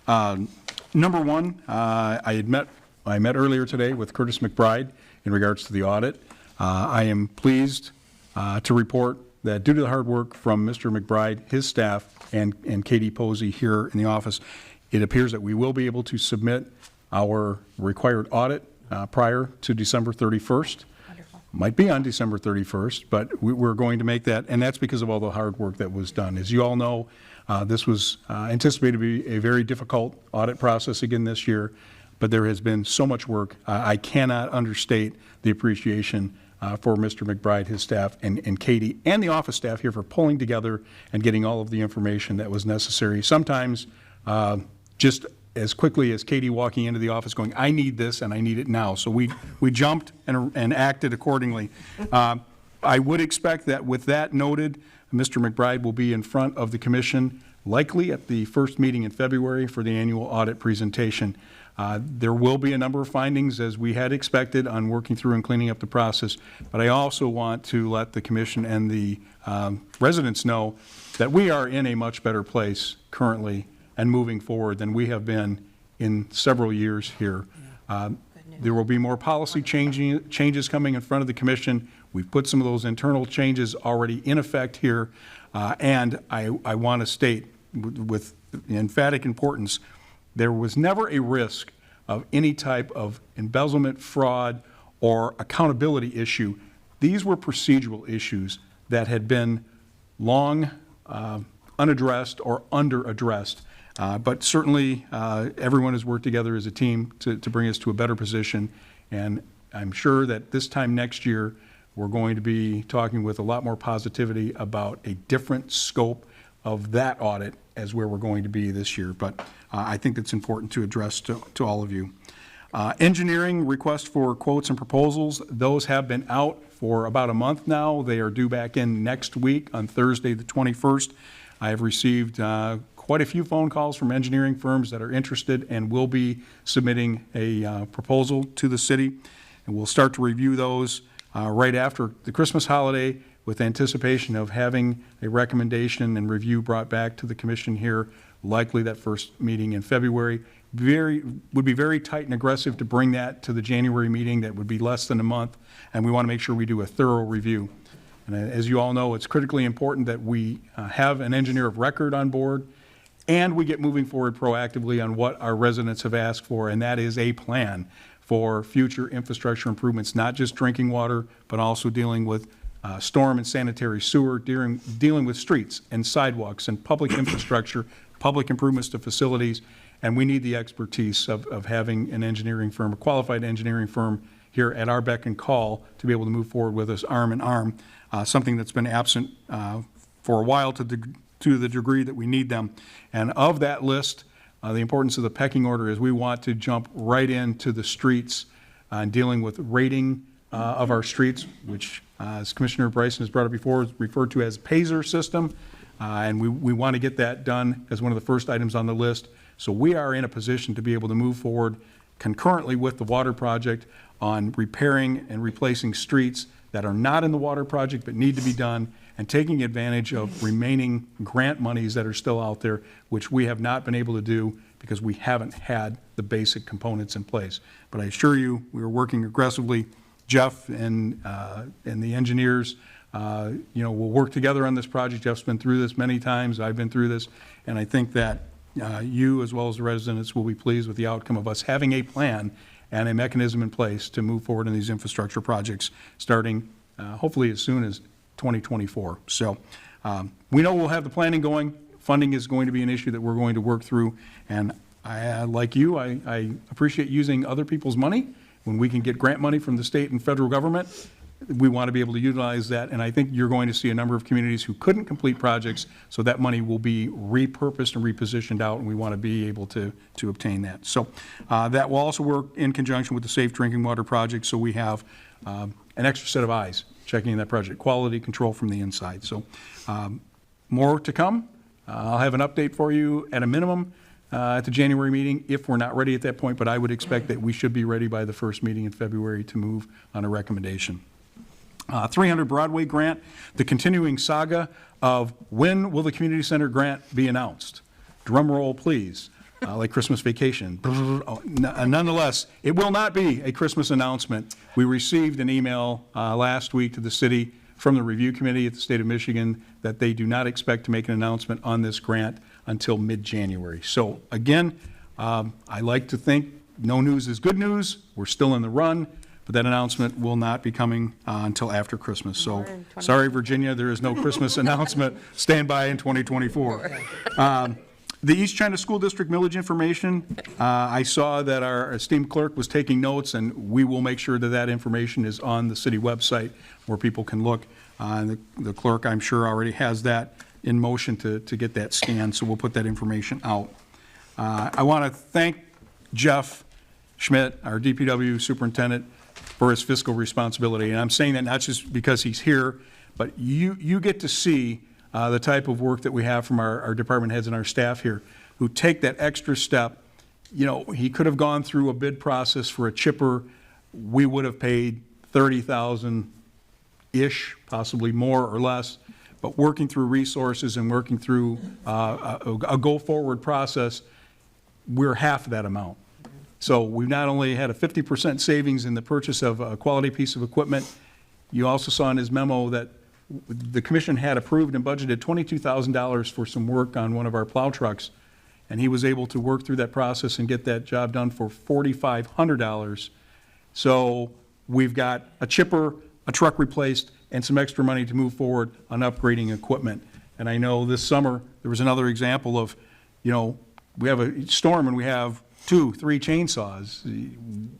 J: Number one, I met earlier today with Curtis McBride, in regards to the audit. I am pleased to report that due to the hard work from Mr. McBride, his staff, and Katie Posey here in the office, it appears that we will be able to submit our required audit prior to December 31st. Might be on December 31st, but we're going to make that, and that's because of all the hard work that was done. As you all know, this was anticipated to be a very difficult audit process again this year, but there has been so much work. I cannot understate the appreciation for Mr. McBride, his staff, and Katie, and the office staff here for pulling together and getting all of the information that was necessary. Sometimes just as quickly as Katie walking into the office going, I need this and I need it now. So we jumped and acted accordingly. I would expect that with that noted, Mr. McBride will be in front of the commission likely at the first meeting in February for the annual audit presentation. There will be a number of findings, as we had expected, on working through and cleaning up the process, but I also want to let the commission and the residents know that we are in a much better place currently and moving forward than we have been in several years here. There will be more policy changes coming in front of the commission. We've put some of those internal changes already in effect here, and I want to state with emphatic importance, there was never a risk of any type of embezzlement, fraud, or accountability issue. These were procedural issues that had been long unaddressed or under-addressed. But certainly, everyone has worked together as a team to bring us to a better position, and I'm sure that this time next year, we're going to be talking with a lot more positivity about a different scope of that audit as where we're going to be this year. But I think it's important to address to all of you. Engineering requests for quotes and proposals, those have been out for about a month now. They are due back in next week on Thursday, the 21st. I have received quite a few phone calls from engineering firms that are interested and will be submitting a proposal to the city. And we'll start to review those right after the Christmas holiday with anticipation of having a recommendation and review brought back to the commission here, likely that first meeting in February. Would be very tight and aggressive to bring that to the January meeting. That would be less than a month, and we want to make sure we do a thorough review. And as you all know, it's critically important that we have an engineer of record on board, and we get moving forward proactively on what our residents have asked for, and that is a plan for future infrastructure improvements, not just drinking water, but also dealing with storm and sanitary sewer, dealing with streets and sidewalks and public infrastructure, public improvements to facilities, and we need the expertise of having an engineering firm, a qualified engineering firm here at our beck and call to be able to move forward with us arm in arm, something that's been absent for a while to the degree that we need them. And of that list, the importance of the pecking order is we want to jump right into the streets and dealing with rating of our streets, which, as Commissioner Bryson has brought up before, is referred to as PASER system. And we want to get that done as one of the first items on the list. So we are in a position to be able to move forward concurrently with the water project on repairing and replacing streets that are not in the water project but need to be done, and taking advantage of remaining grant monies that are still out there, which we have not been able to do because we haven't had the basic components in place. But I assure you, we are working aggressively. Jeff and the engineers, will work together on this project. Jeff's been through this many times. I've been through this, and I think that you, as well as the residents, will be pleased with the outcome of us having a plan and a mechanism in place to move forward in these infrastructure projects, starting hopefully as soon as 2024. So we know we'll have the planning going. Funding is going to be an issue that we're going to work through, and like you, I appreciate using other people's money. When we can get grant money from the state and federal government, we want to be able to utilize that, and I think you're going to see a number of communities who couldn't complete projects, so that money will be repurposed and repositioned out, and we want to be able to obtain that. So that will also work in conjunction with the Safe Drinking Water Project, so we have an extra set of eyes checking that project, quality control from the inside. So more to come. I'll have an update for you at a minimum at the January meeting if we're not ready at that point, but I would expect that we should be ready by the first meeting in February to move on a recommendation. 300 Broadway grant, the continuing saga of when will the community center grant be announced? Drum roll, please. like Christmas vacation. Nonetheless, it will not be a Christmas announcement. We received an email last week to the city from the review committee at the state of Michigan that they do not expect to make an announcement on this grant until mid-January. So again, I like to think no news is good news. We're still in the run, but that announcement will not be coming until after Christmas. So sorry, Virginia, there is no Christmas announcement. Stand by in 2024. The East China School District millage information, I saw that our esteemed clerk was taking notes, and we will make sure that that information is on the city website where people can look. The clerk, I'm sure, already has that in motion to get that scanned, so we'll put that information out. I want to thank Jeff Schmidt, our DPW superintendent, for his fiscal responsibility. And I'm saying that not just because he's here, but you get to see the type of work that we have from our department heads and our staff here who take that extra step. You know, he could have gone through a bid process for a chipper. We would have paid $30,000-ish, possibly more or less. But working through resources and working through a go-forward process, we're half that amount. So we've not only had a 50% savings in the purchase of a quality piece of equipment, you also saw in his memo that the commission had approved and budgeted $22,000 for some work on one of our plow trucks, and he was able to work through that process and get that job done for $4,500. So we've got a chipper, a truck replaced, and some extra money to move forward on upgrading equipment. And I know this summer, there was another example of, you know, we have a storm and we have 2-3 chainsaws.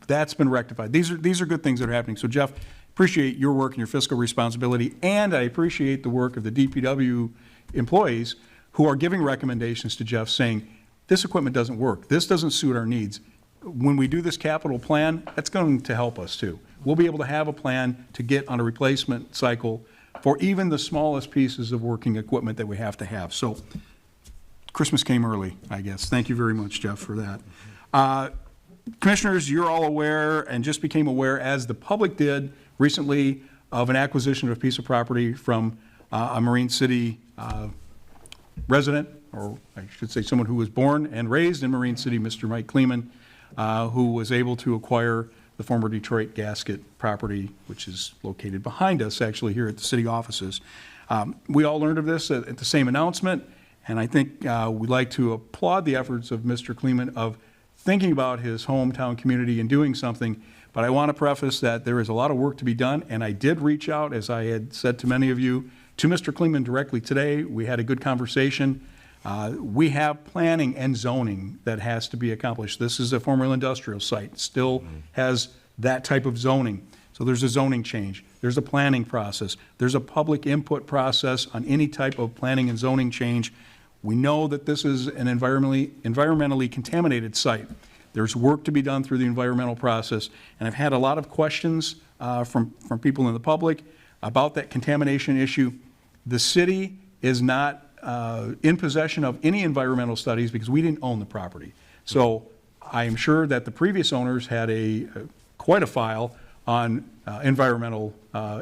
J: That's been rectified. These are good things that are happening. So Jeff, appreciate your work and your fiscal responsibility, and I appreciate the work of the DPW employees who are giving recommendations to Jeff saying, this equipment doesn't work, this doesn't suit our needs. When we do this capital plan, that's going to help us too. We'll be able to have a plan to get on a replacement cycle for even the smallest pieces of working equipment that we have to have. So Christmas came early, I guess. Thank you very much, Jeff, for that. Commissioners, you're all aware and just became aware, as the public did recently, of an acquisition of a piece of property from a Marine City resident, or I should say someone who was born and raised in Marine City, Mr. Mike Kleeman, who was able to acquire the former Detroit gasket property, which is located behind us, actually, here at the city offices. We all learned of this at the same announcement, and I think we'd like to applaud the efforts of Mr. Kleeman of thinking about his hometown community and doing something. But I want to preface that there is a lot of work to be done, and I did reach out, as I had said to many of you, to Mr. Kleeman directly today. We had a good conversation. We have planning and zoning that has to be accomplished. This is a former industrial site, still has that type of zoning. So there's a zoning change. There's a planning process. There's a public input process on any type of planning and zoning change. We know that this is an environmentally contaminated site. There's work to be done through the environmental process, and I've had a lot of questions from people in the public about that contamination issue. The city is not in possession of any environmental studies because we didn't own the property. So I am sure that the previous owners had quite a file on environmental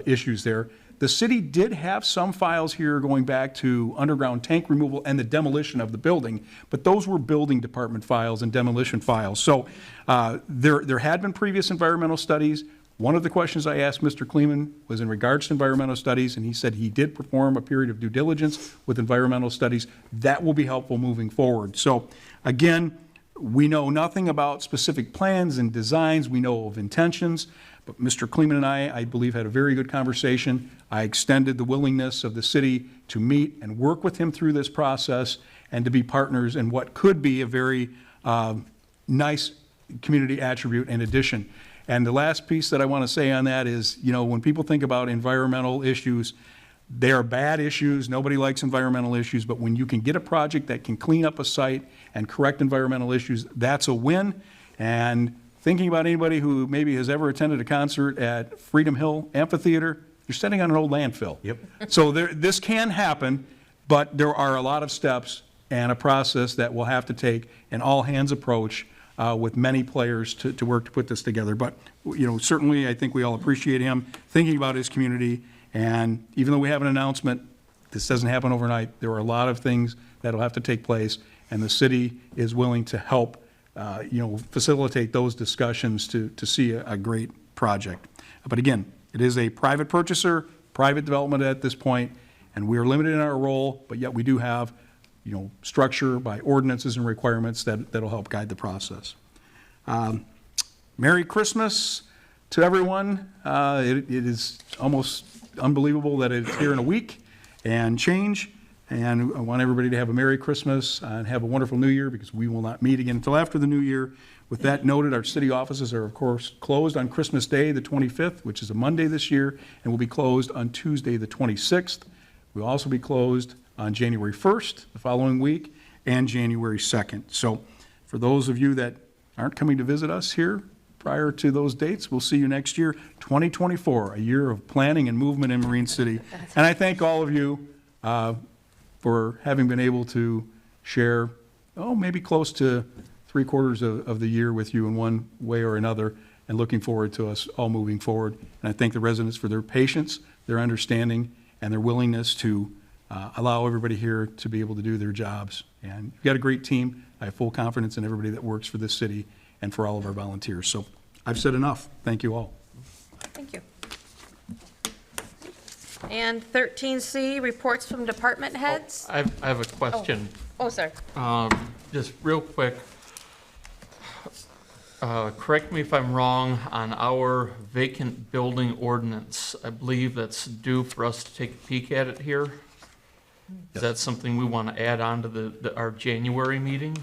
J: issues there. The city did have some files here going back to underground tank removal and the demolition of the building, but those were building department files and demolition files. So there had been previous environmental studies. One of the questions I asked Mr. Kleeman was in regards to environmental studies, and he said he did perform a period of due diligence with environmental studies. That will be helpful moving forward. So again, we know nothing about specific plans and designs. We know of intentions. But Mr. Kleeman and I believe, had a very good conversation. I extended the willingness of the city to meet and work with him through this process and to be partners in what could be a very nice community attribute and addition. And the last piece that I want to say on that is, you know, when people think about environmental issues, they are bad issues. Nobody likes environmental issues. But when you can get a project that can clean up a site and correct environmental issues, that's a win. And thinking about anybody who maybe has ever attended a concert at Freedom Hill Amphitheater, you're standing on an old landfill.
D: Yep.
J: So this can happen, but there are a lot of steps and a process that we'll have to take an all-hands approach with many players to work to put this together. But, you know, certainly I think we all appreciate him thinking about his community. And even though we have an announcement, this doesn't happen overnight. There are a lot of things that will have to take place. and the city is willing to help, facilitate those discussions to see a great project. But again, it is a private purchaser, private development at this point, and we are limited in our role, but yet we do have, structure by ordinances and requirements that'll help guide the process. Merry Christmas to everyone. It is almost unbelievable that it's here in a week and change, and I want everybody to have a Merry Christmas and have a wonderful New Year, because we will not meet again until after the New Year. With that noted, our city offices are, of course, closed on Christmas Day, the 25th, which is a Monday this year, and will be closed on Tuesday, the 26th. We'll also be closed on January 1st, the following week, and January 2nd. So for those of you that aren't coming to visit us here prior to those dates, we'll see you next year, 2024, a year of planning and movement in Marine City. And I thank all of you for having been able to share, maybe close to 3/4 of the year with you in one way or another, and looking forward to us all moving forward. And I thank the residents for their patience, their understanding, and their willingness to allow everybody here to be able to do their jobs. And you've got a great team. I have full confidence in everybody that works for this city and for all of our volunteers. So I've said enough. Thank you all.
A: Thank you. And 13C, reports from department heads.
I: I have a question.
A: Oh, sorry.
I: Just real quick. Correct me if I'm wrong, on our vacant building ordinance, I believe that's due for us to take a peek at it here. Is that something we want to add on to our January meeting?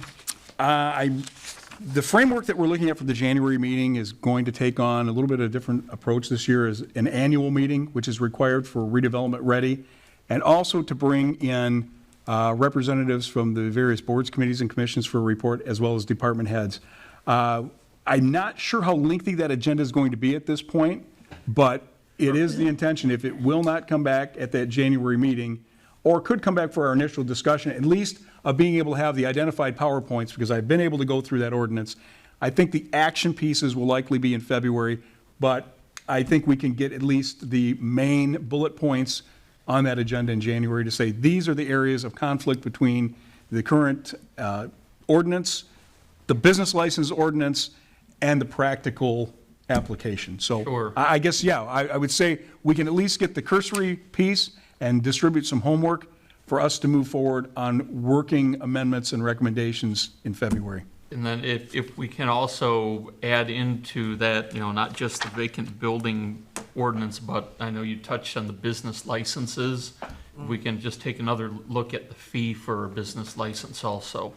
J: The framework that we're looking at for the January meeting is going to take on a little bit of a different approach this year, as an annual meeting, which is required for redevelopment ready, and also to bring in representatives from the various boards, committees, and commissions for a report, as well as department heads. I'm not sure how lengthy that agenda is going to be at this point, but it is the intention, if it will not come back at that January meeting, or could come back for our initial discussion, at least of being able to have the identified PowerPoints, because I've been able to go through that ordinance. I think the action pieces will likely be in February, but I think we can get at least the main bullet points on that agenda in January to say, these are the areas of conflict between the current ordinance, the business license ordinance, and the practical application. So
I: Sure.
J: I guess, I would say we can at least get the cursory piece and distribute some homework for us to move forward on working amendments and recommendations in February.
I: And then if we can also add into that, not just the vacant building ordinance, but I know you touched on the business licenses. We can just take another look at the fee for a business license also.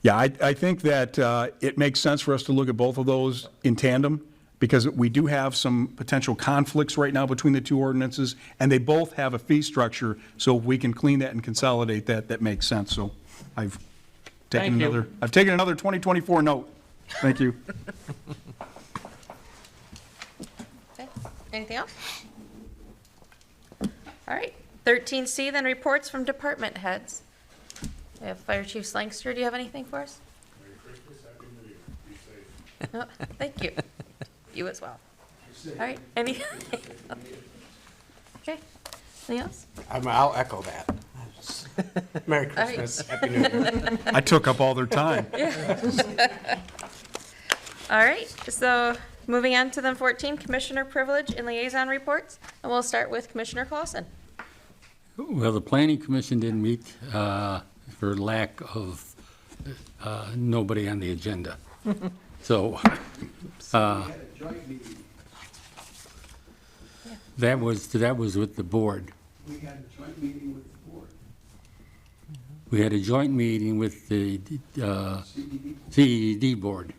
J: Yeah, I think that it makes sense for us to look at both of those in tandem, because we do have some potential conflicts right now between the two ordinances, and they both have a fee structure, so if we can clean that and consolidate that, that makes sense. So I've taken another 2024 note. Thank you.
A: Okay. Anything else? All right. 13C, then reports from department heads. We have Fire Chief Slankster. Do you have anything for us?
O: Merry Christmas, Happy New Year. Be safe.
A: Oh, thank you. You as well. All right. Any? Okay. Anything else?
L: I'll echo that. Merry Christmas, Happy New Year.
J: I took up all their time.
A: All right. So moving on to the 14, Commissioner Privilege and Liaison Reports. And we'll start with Commissioner Clausen.
G: Well, the Planning Commission didn't meet for lack of nobody on the agenda. So that was with the board.
J: We had a joint meeting with the board.
G: We had a joint meeting with the CED board.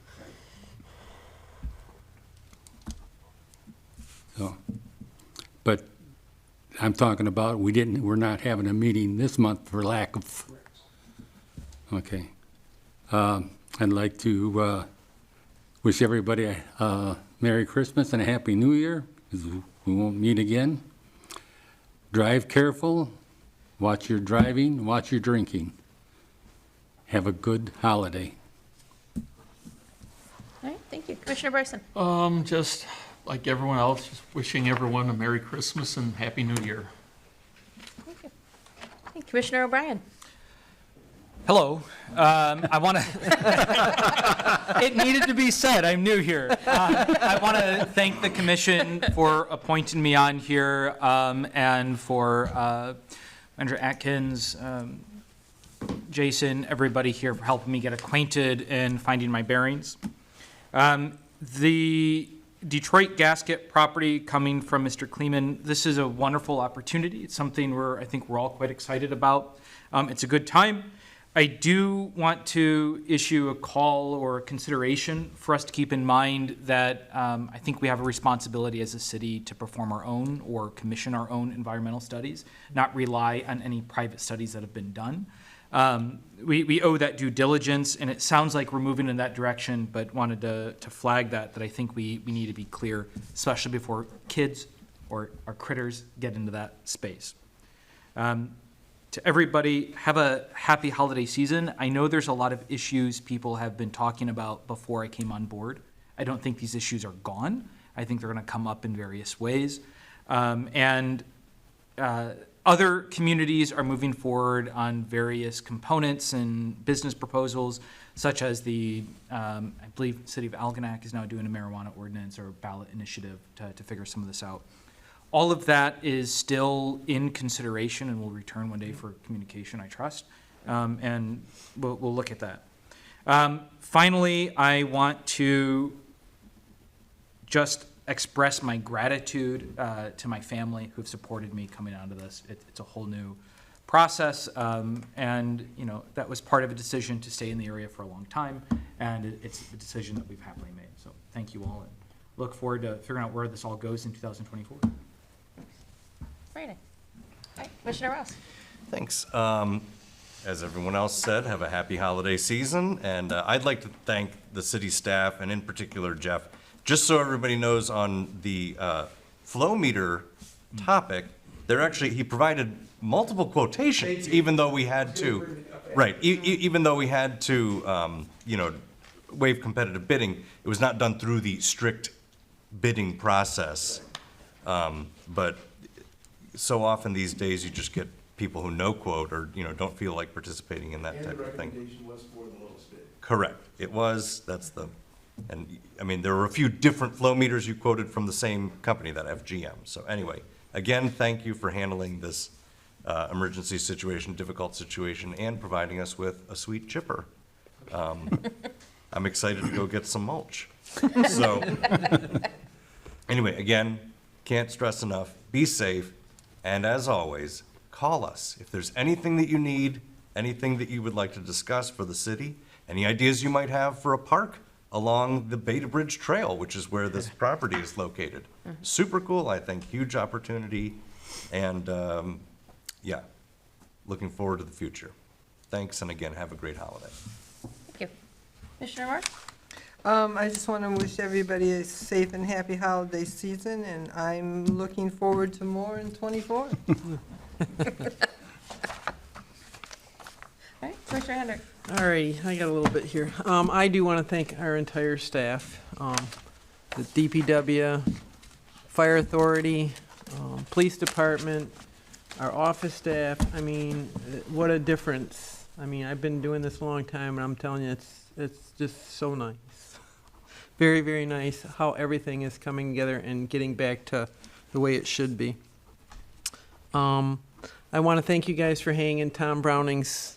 G: So, but I'm talking about we're not having a meeting this month for lack of. Okay. I'd like to wish everybody a Merry Christmas and a Happy New Year, because we won't meet again. Drive careful, watch your driving, watch your drinking. Have a good holiday.
A: All right. Thank you. Commissioner Bryson.
I: Just like everyone else, just wishing everyone a Merry Christmas and Happy New Year.
A: Thank you. Commissioner O'Brien.
N: Hello. I want to, it needed to be said, I'm new here. I want to thank the commission for appointing me on here, and for Andrew Atkins, Jason, everybody here for helping me get acquainted and finding my bearings. The Detroit gasket property coming from Mr. Kleeman, this is a wonderful opportunity. It's something I think we're all quite excited about. It's a good time. I do want to issue a call or a consideration for us to keep in mind that I think we have a responsibility as a city to perform our own or commission our own environmental studies, not rely on any private studies that have been done. We owe that due diligence, and it sounds like we're moving in that direction, but wanted to flag that I think we need to be clear, especially before kids or our critters get into that space. To everybody, have a happy holiday season. I know there's a lot of issues people have been talking about before I came on board. I don't think these issues are gone. I think they're going to come up in various ways. Other communities are moving forward on various components and business proposals, such as I believe the city of Algonac is now doing a marijuana ordinance or ballot initiative to figure some of this out. All of that is still in consideration and will return one day for communication, I trust, and we'll look at that. Finally, I want to just express my gratitude to my family who have supported me coming out of this. It's a whole new process, and that was part of a decision to stay in the area for a long time, and it's a decision that we've happily made. So thank you all, and look forward to figuring out where this all goes in 2024.
A: Friday. All right, Commissioner Ross.
D: Thanks. As everyone else said, have a happy holiday season, and I'd like to thank the city staff, and in particular Jeff. Just so everybody knows, on the flow meter topic, he provided multiple quotations, even though we had to, right, even though we had to, waive competitive bidding. It was not done through the strict bidding process, but so often these days you just get people who no quote or, don't feel like participating in that type of thing.
K: And the recommendation was for the lowest bid.
D: Correct. It was, and I mean, there were a few different flow meters you quoted from the same company, that FGM. So anyway, again, thank you for handling this emergency situation, difficult situation, and providing us with a sweet chipper. I'm excited to go get some mulch. So anyway, again, can't stress enough, be safe, and as always, call us. If there's anything that you need, anything that you would like to discuss for the city, any ideas you might have for a park along the Beta Bridge Trail, which is where this property is located. Super cool, I think, huge opportunity, and yeah, looking forward to the future. Thanks, and again, have a great holiday.
A: Thank you. Commissioner Moore?
M: I just want to wish everybody a safe and happy holiday season, and I'm looking forward to more in '24.
A: All right, Commissioner Hendrick.
C: All right, I got a little bit here. I do want to thank our entire staff, the DPW, Fire Authority, Police Department, our office staff. I mean, what a difference. I mean, I've been doing this a long time, and I'm telling you, it's just so nice. Very, very nice how everything is coming together and getting back to the way it should be. I want to thank you guys for hanging Tom Browning's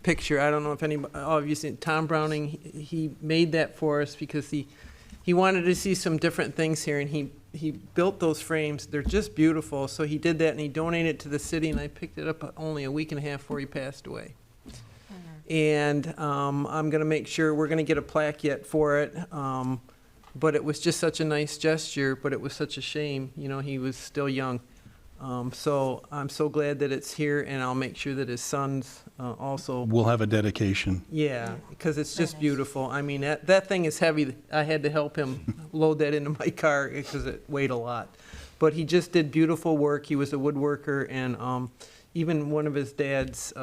C: picture. I don't know if anybody, you've seen Tom Browning. He made that for us because he wanted to see some different things here, and he built those frames. They're just beautiful. So he did that, and he donated it to the city, and I picked it up only a week and a half before he passed away. And I'm going to make sure we're going to get a plaque yet for it. But it was just such a nice gesture, but it was such a shame. He was still young. So I'm so glad that it's here, and I'll make sure that his sons also.
J: We'll have a dedication.
C: Yeah, because it's just beautiful. I mean, that thing is heavy. I had to help him load that into my car because it weighed a lot. But he just did beautiful work. He was a woodworker, and even one of his dad's,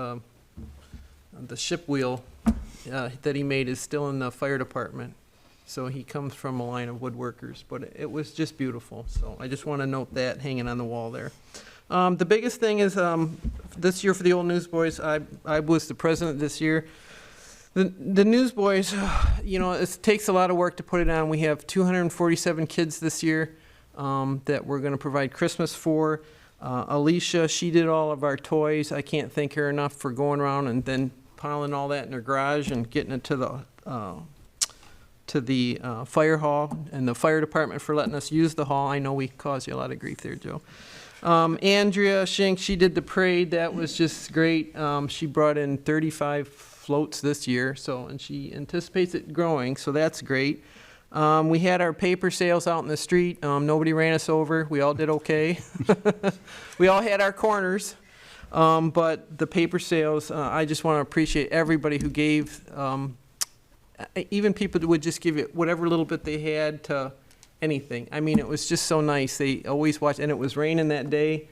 C: the ship wheel that he made is still in the fire department. So he comes from a line of woodworkers, but it was just beautiful. So I just want to note that hanging on the wall there. The biggest thing is, this year for the Old Newsboys, I was the president this year. The Newsboys, you know, it takes a lot of work to put it on. We have 247 kids this year that we're going to provide Christmas for. Alicia, she did all of our toys. I can't thank her enough for going around and then piling all that in her garage and getting it to the fire hall, and the fire department for letting us use the hall. I know we caused you a lot of grief there, Joe. Andrea Schenk, she did the parade. That was just great. She brought in 35 floats this year, so, and she anticipates it growing, so that's great. We had our paper sales out in the street. Nobody ran us over. We all did okay. We all had our corners. But the paper sales, I just want to appreciate everybody who gave, even people that would just give you whatever little bit they had to anything. I mean, it was just so nice. They always watched, and it was raining that day.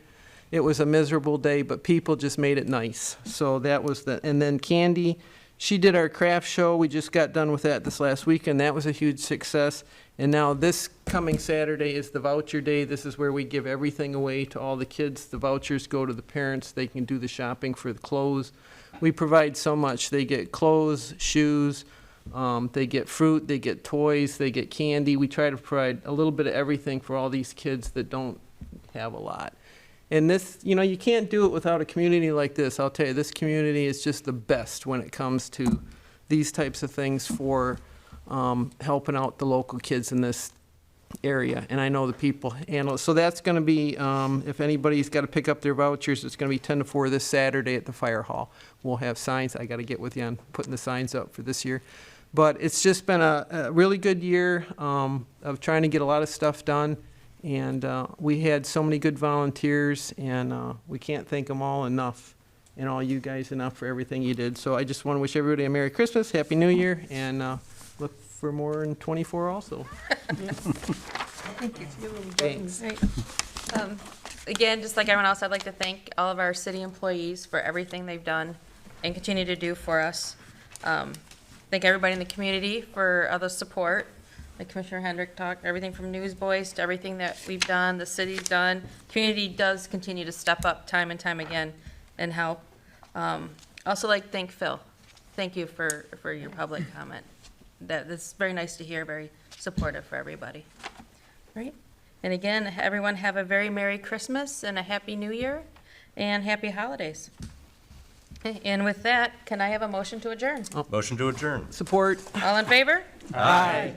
C: It was a miserable day, but people just made it nice. So that was the, and then Candy, she did our craft show. We just got done with that this last week, and that was a huge success. And now this coming Saturday is the voucher day. This is where we give everything away to all the kids. The vouchers go to the parents. They can do the shopping for the clothes. We provide so much. They get clothes, shoes, they get fruit, they get toys, they get candy. We try to provide a little bit of everything for all these kids that don't have a lot. And this, you know, you can't do it without a community like this. I'll tell you, this community is just the best when it comes to these types of things for helping out the local kids in this area. And I know the people handle it. So that's going to be, if anybody's got to pick up their vouchers, it's going to be 10 to 4 this Saturday at the fire hall. We'll have signs. I got to get with you on putting the signs up for this year. But it's just been a really good year of trying to get a lot of stuff done. And we had so many good volunteers, and we can't thank them all enough, and all you guys enough for everything you did. So I just want to wish everybody a Merry Christmas, Happy New Year, and look for more in '24 also.
A: Thank you.
C: Thanks.
A: Great. Again, just like everyone else, I'd like to thank all of our city employees for everything they've done and continue to do for us. Thank everybody in the community for all the support. Like Commissioner Hendrick talked, everything from Newsboys to everything that we've done, the city's done. Community does continue to step up time and time again and help. Also like to thank Phil. Thank you for your public comment. That's very nice to hear, very supportive for everybody. Right? And again, everyone have a very Merry Christmas and a Happy New Year and Happy Holidays. Okay, and with that, can I have a motion to adjourn?
D: Motion to adjourn.
C: Support.
A: All in favor?
D: Aye.